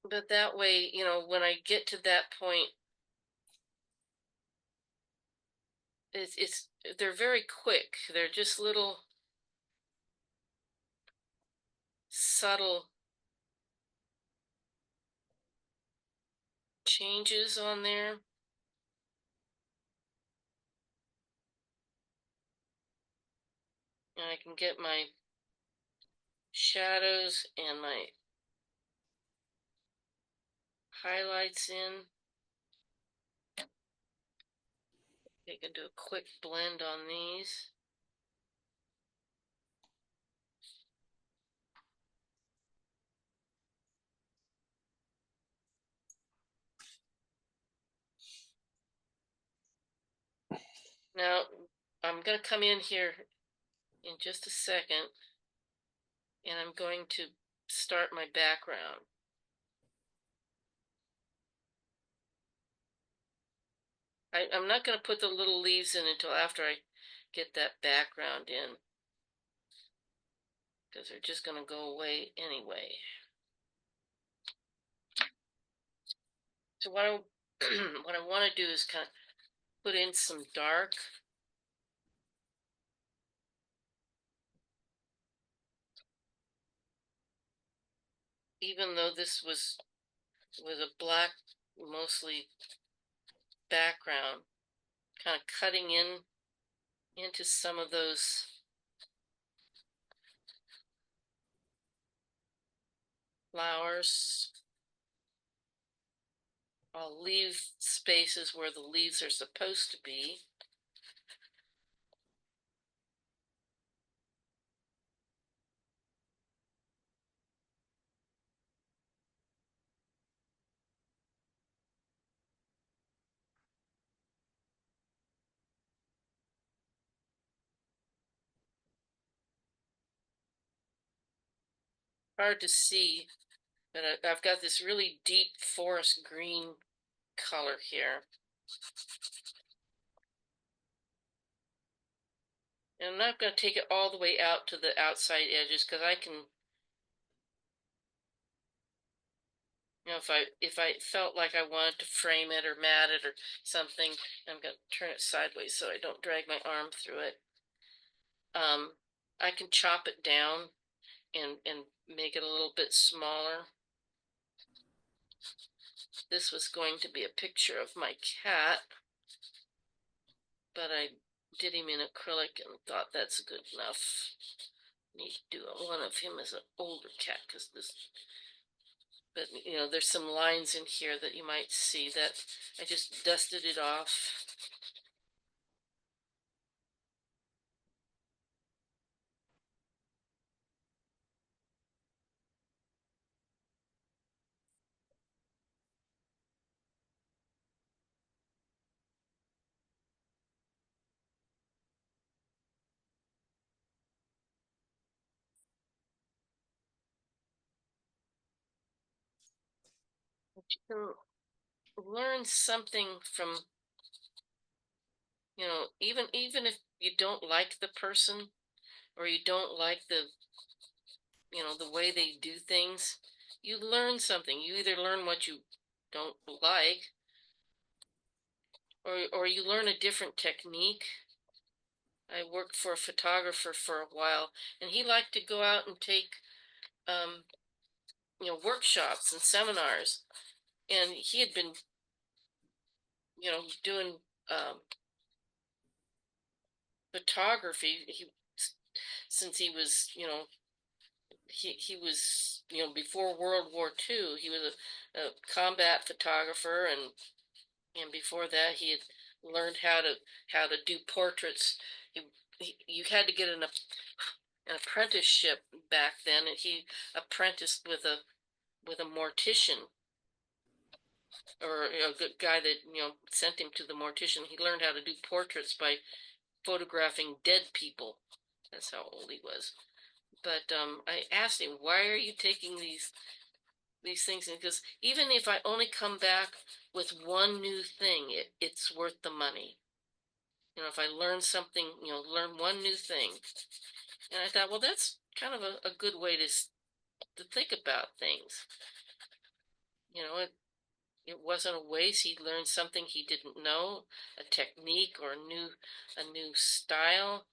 But that way, when I get to that point, they're very quick. They're just little subtle changes on there. And I can get my shadows and my highlights in. I can do a quick blend on these. Now, I'm going to come in here in just a second, and I'm going to start my background. I'm not going to put the little leaves in until after I get that background in, because they're just going to go away anyway. So what I what I want to do is kind of put in some dark. Even though this was a black mostly background, kind of cutting into some of those flowers. I'll leave spaces where the leaves are supposed to be. Hard to see, but I've got this really deep forest green color here. And I'm not going to take it all the way out to the outside edges because I can, if I felt like I wanted to frame it or mat it or something, I'm going to turn it sideways so I don't drag my arm through it. I can chop it down and make it a little bit smaller. This was going to be a picture of my cat, but I did him in acrylic and thought that's good enough. Need to do one of him as an older cat because this, but there's some lines in here that you might see that I just dusted it off. But you can learn something from, even if you don't like the person or you don't like the way they do things, you learn something. You either learn what you don't like, or you learn a different technique. I worked for a photographer for a while, and he liked to go out and take, workshops and seminars. And he had been, doing photography. Since he was, he was, before World War II, he was a combat photographer, and before that, he had learned how to do portraits. You had to get an apprenticeship back then, and he apprenticed with a mortician, or a good guy that sent him to the mortician. He learned how to do portraits by photographing dead people. That's how old he was. But I asked him, "Why are you taking these things?" And because even if I only come back with one new thing, it's worth the money. If I learn something, learn one new thing. And I thought, well, that's kind of a good way to think about things. It wasn't a waste. He learned something he didn't know, a technique or a new style.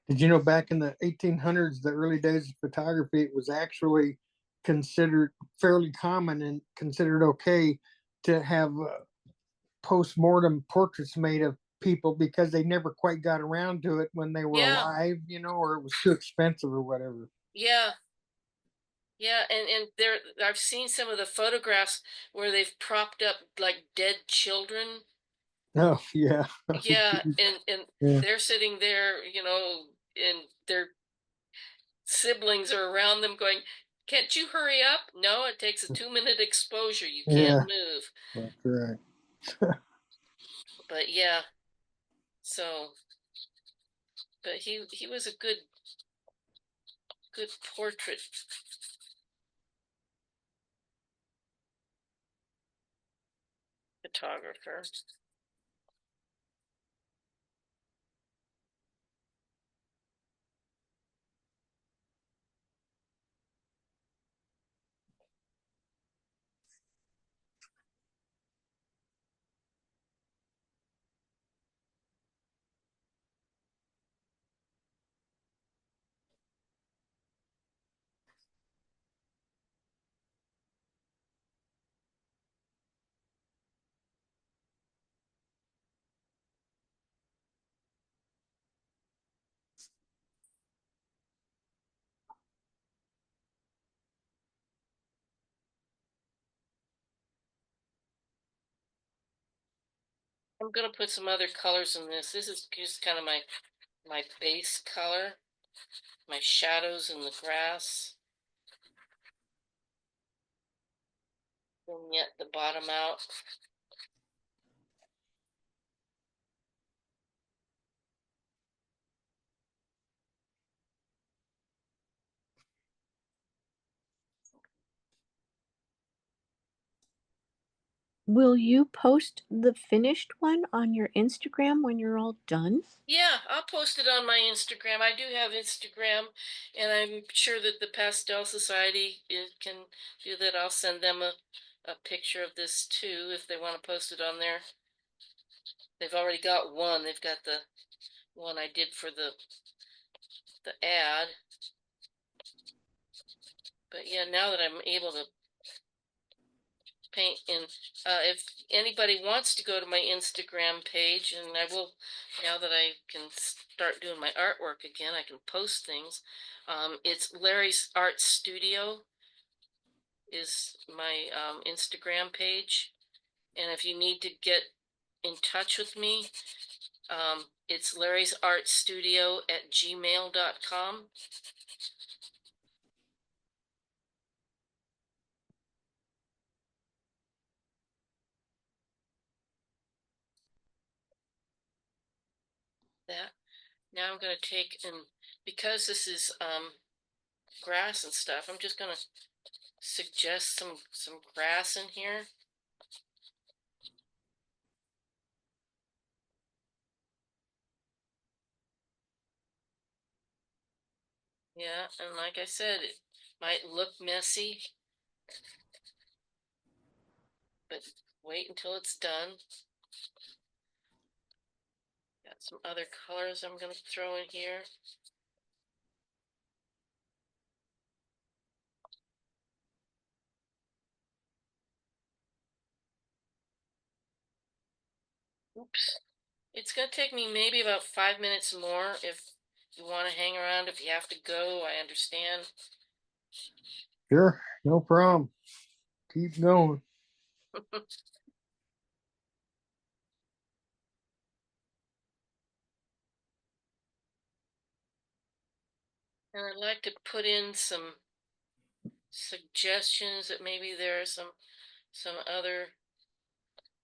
Did you know back in the 1800s, the early days of photography, it was actually considered fairly common and considered okay to have post-mortem portraits made of people because they never quite got around to it when they were Yeah. alive, or it was too expensive or whatever. Yeah. Yeah, and there I've seen some of the photographs where they've propped up like dead children. Oh, yeah. Yeah, and Yeah. they're sitting there, and their siblings are around them going, "Can't you hurry up?" No, it takes a 2-minute exposure. You Yeah, can't move. that's right. But yeah, so but he was a good portrait photographer. I'm gonna put some other colors in this. This is just kind of my base color, my shadows in the grass. Vignette the bottom out. will you post the finished one on your Instagram when you're all done? Yeah, I'll post it on my Instagram. I do have Instagram, and I'm sure that the Pastel Society can do that. I'll send them a picture of this too if they want to post it on there. They've already got one. They've got the one I did for the ad. But yeah, now that I'm able to paint in, if anybody wants to go to my Instagram page, and I will, now that I can start doing my artwork again, I can post things. It's Larry's Art Studio is my Instagram page, and if you need to get in touch with me, it's Larry's Art Studio at gmail.com. That now I'm gonna take, and because this is grass and stuff, I'm just gonna suggest some grass in here. Yeah, and like I said, it might look messy, but wait until it's done. Got some other colors I'm gonna throw in here. Oops. It's gonna take me maybe about 5 minutes more if you want to hang around. If you have to go, I understand. Sure, no problem. Keep going. And I'd like to put in some suggestions that maybe there are some other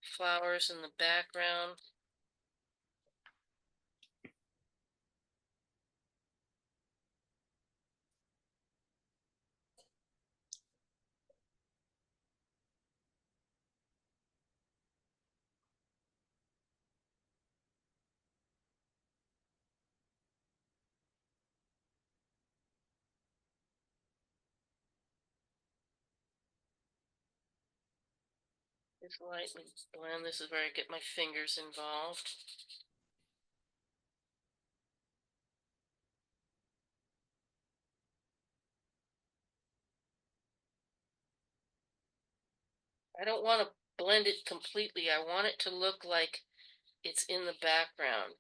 flowers in the background. This lightning blend, this is where I get my fingers involved. I don't want to blend it completely. I want it to look like it's in the background.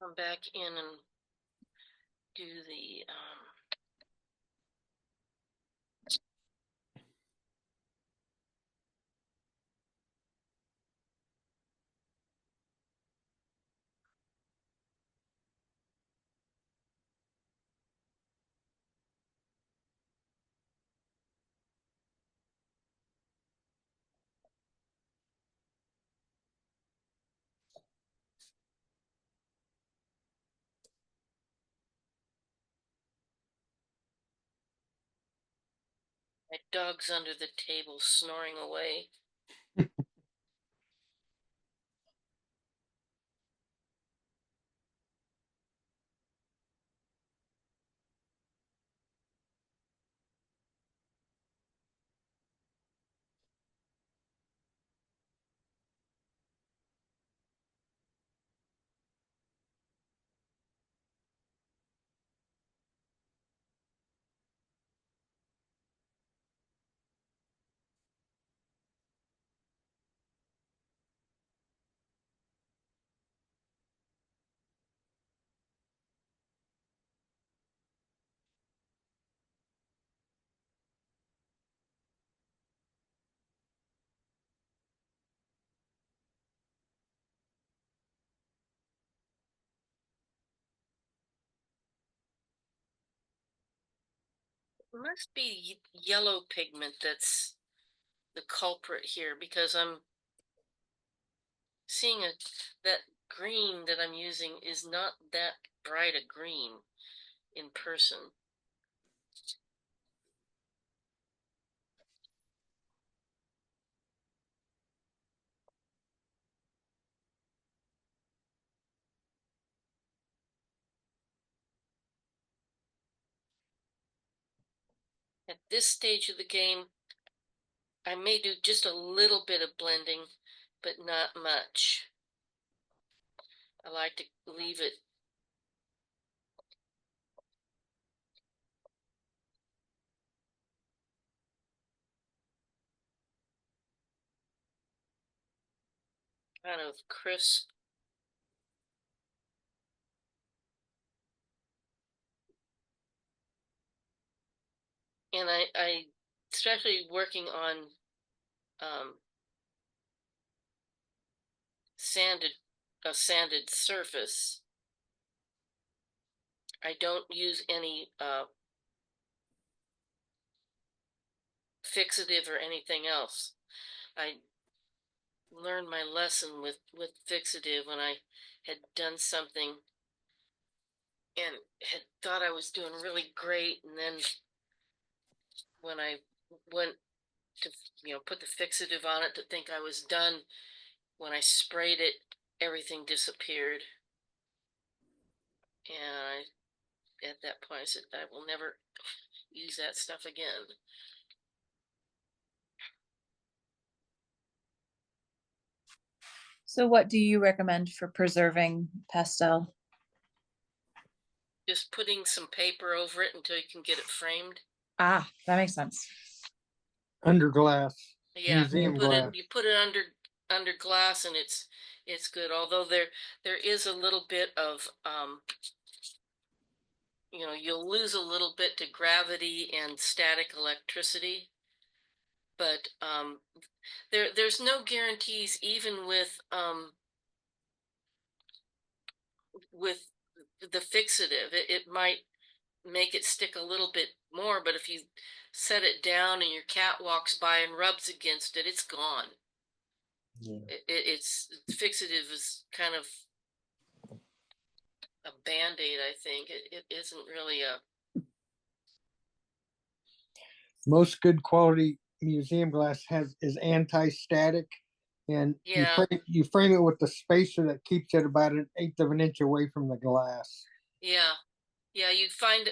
Come back in and do the my dog's under the table snoring away. It must be yellow pigment that's the culprit here, because I'm seeing that green that I'm using is not that bright a green in person. At this stage of the game, I may do just a little bit of blending, but not much. I like to leave it kind of crisp. And I especially working on a sanded surface. I don't use any fixative or anything else. I learned my lesson with fixative when I had done something and had thought I was doing really great, and then when I went to put the fixative on it to think I was done, when I sprayed it, everything disappeared. And at that point I said, I will never use that stuff again. So what do you recommend for preserving pastel? Just putting some paper over it until you can get it framed. Ah, that makes sense. Under glass, Yeah, museum glass. you put it under glass, and it's good. Although there is a little bit of you'll lose a little bit to gravity and static electricity, but there's no guarantees even with the fixative. It might make it stick a little bit more, but if you set it down and your cat walks by and rubs against it, it's gone. Yeah. It's fixative is kind of a band-aid, I think. It isn't really a Most good quality museum glass is anti-static, and yeah. you frame it with the spacer that keeps it about an eighth of an inch away from the glass. Yeah, yeah. You find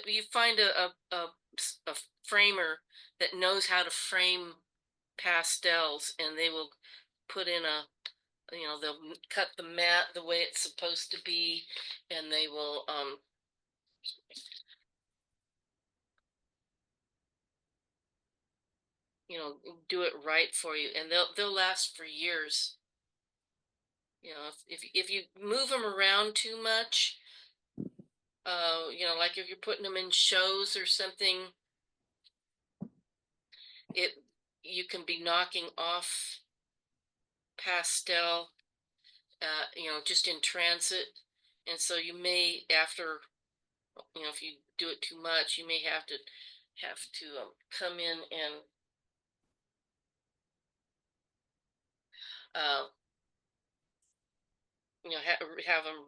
a framer that knows how to frame pastels, and they will put in they'll cut the mat the way it's supposed to be, and they will do it right for you, and they'll last for years. If you move them around too much, like if you're putting them in shows or something, you can be knocking off pastel, just in transit, and so you may, after, if you do it too much, you may have to come in and uh, have them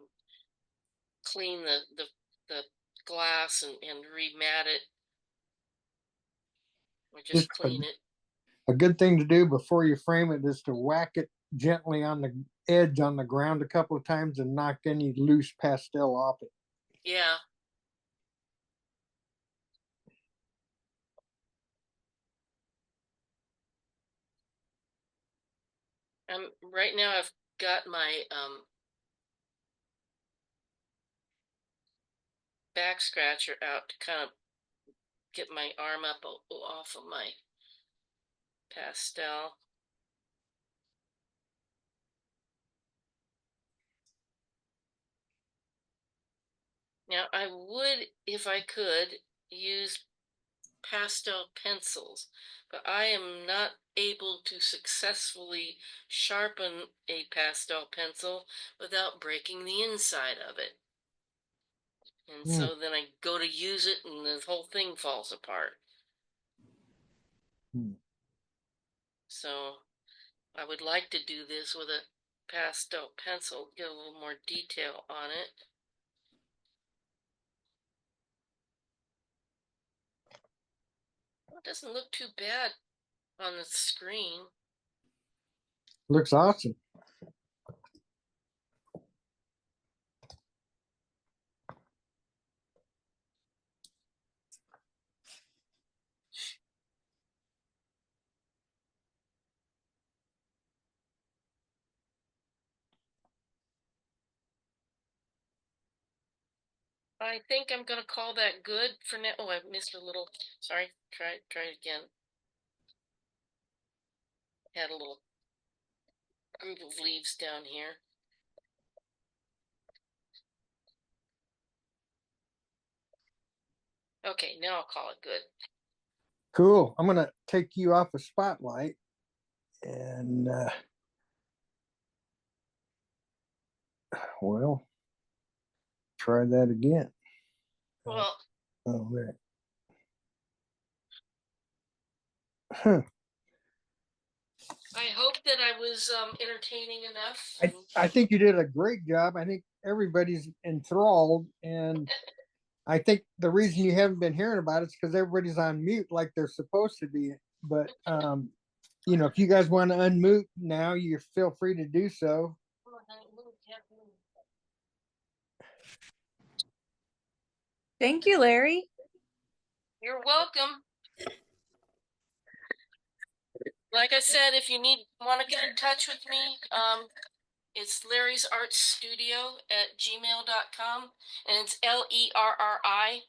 clean the glass and remat it, or just Just clean it. a good thing to do before you frame it is to whack it gently on the edge on the ground a couple of times and knock any loose pastel off it. Yeah. Right now I've got my back scratcher out to kind of get my arm up off of my pastel. Now I would, if I could, use pastel pencils, but I am not able to successfully sharpen a pastel pencil without breaking the inside of it. And so then I go to use it and the whole thing falls apart. Hmm. So I would like to do this with a pastel pencil, get a little more detail on it. It doesn't look too bad on the screen. Looks awesome. I think I'm gonna call that good for now. Oh, I missed a little. Sorry. Try it again. Had a little group of leaves down here. Okay, now I'll call it good. Cool. I'm gonna take you off a spotlight and well, try that again. Well, Oh, there. Huh. I hope that I was entertaining enough. I think you did a great job. I think everybody's enthralled, and I think the reason you haven't been hearing about it is because everybody's on mute like they're supposed to be. But you know, if you guys want to unmute now, you feel free to do so. Thank you, Larry. You're welcome. Like I said, if you want to get in touch with me, it's Larry's Art Studio at gmail.com, and it's Lerri.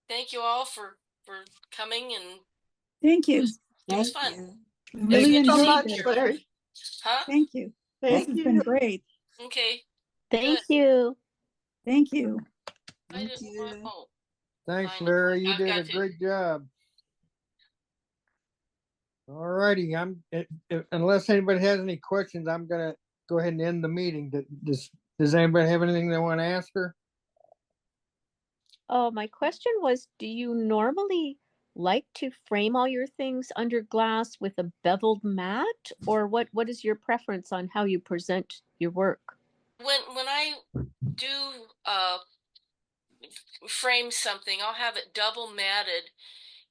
Thank you all for coming, and Thank you. it was fun. We It's really good to see enjoyed you. it. Larry. Huh? Thank you. This has been great. Okay. Thank Good. you. Thank you. I Thank didn't you. want. Oh, Thanks, fine. Larry. You I've did got a to- great job. All righty. Unless anybody has any questions, I'm gonna go ahead and end the meeting. Does anybody have anything they want to ask her? Oh, my question was, do you normally like to frame all your things under glass with a beveled mat, or what is your preference on how you present your work? When I do frame something, I'll have it double matted,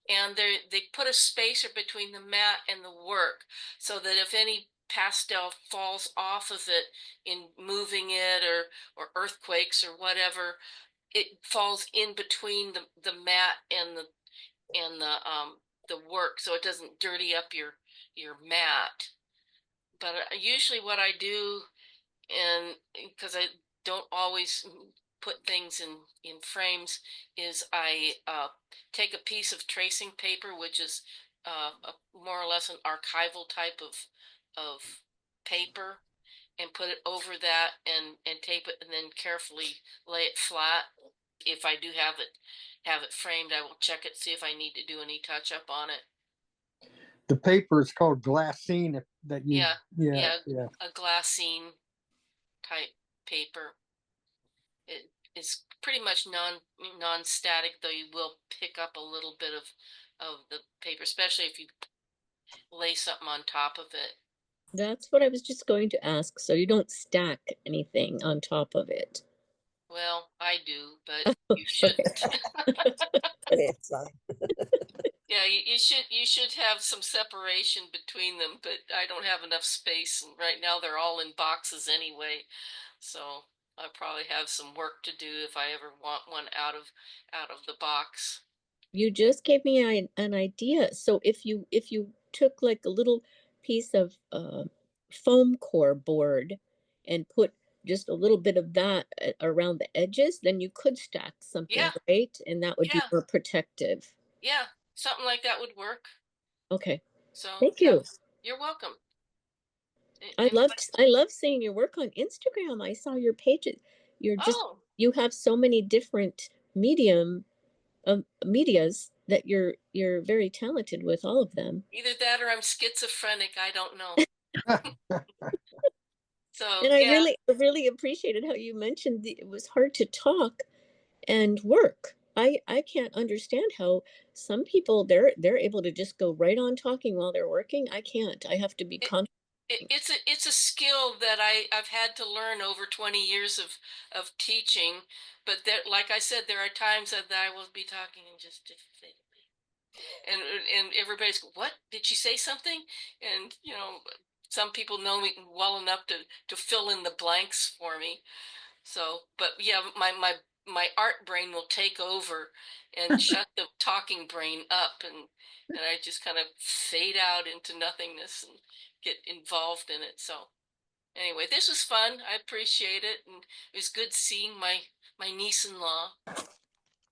and they put a spacer between the mat and the work, so that if any pastel falls off of it in moving it, or earthquakes or whatever, it falls in between the mat and the work, so it doesn't dirty up your mat. But usually what I do, and because I don't always put things in frames, is I take a piece of tracing paper, which is more or less an archival type of paper, and put it over that, and tape it, and then carefully lay it flat. If I do have it framed, I will check it, see if I need to do any touch up on it. The paper is called glassine. That you, Yeah, yeah. a glassine type paper. It is pretty much non-static, though you will pick up a little bit of the paper, especially if you lay something on top of it. That's what I was just going to ask. So you don't stack anything on top of it. Well, I do, but you shouldn't. Yeah, you should have some separation between them, but I don't have enough space, and right now they're all in boxes anyway. So I probably have some work to do if I ever want one out of the box. You just gave me an idea. So if you took like a little piece of foam core board and put just a little bit of that around the edges, then you could stack something, Yeah. right? And that would be Yeah. more protective. Yeah, something like that would work. Okay. So Thank yeah, you. you're welcome. I love seeing your work on Instagram. I saw your pages. Oh, You have so many different medias that you're very talented with all of them. either that or I'm schizophrenic. I don't know. So And I yeah, really appreciated how you mentioned it was hard to talk and work. I can't understand how some people they're able to just go right on talking while they're working. I can't. I have to be It's a skill that I've had to learn over 20 years of teaching, but there, like I said, there are times that I will be talking and just and everybody's go, what, did she say something? And you know, some people know me well enough to fill in the blanks for me. So, but yeah, my art brain will take over and shut the talking brain up, and I just kind of fade out into nothingness and get involved in it. So anyway, this was fun. I appreciate it, and it was good seeing my niece-in-law.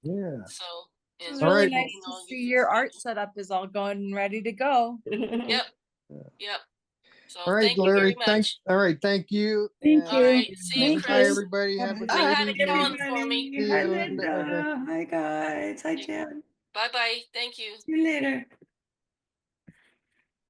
Yeah. So, It and was All really right. nice you to know, see your art setup is all going and ready to go. Yep, yep. So All right, thank you very Larry. Thanks. much. All right. Thank you. Thank All you. right, see you, Thank Bye, Chris. you. everybody. Have a Say great hi to evening. Dawn for me. See Hi, you. Linda. Hi, guys. Hi, Jen. Bye bye. Thank you. See you later.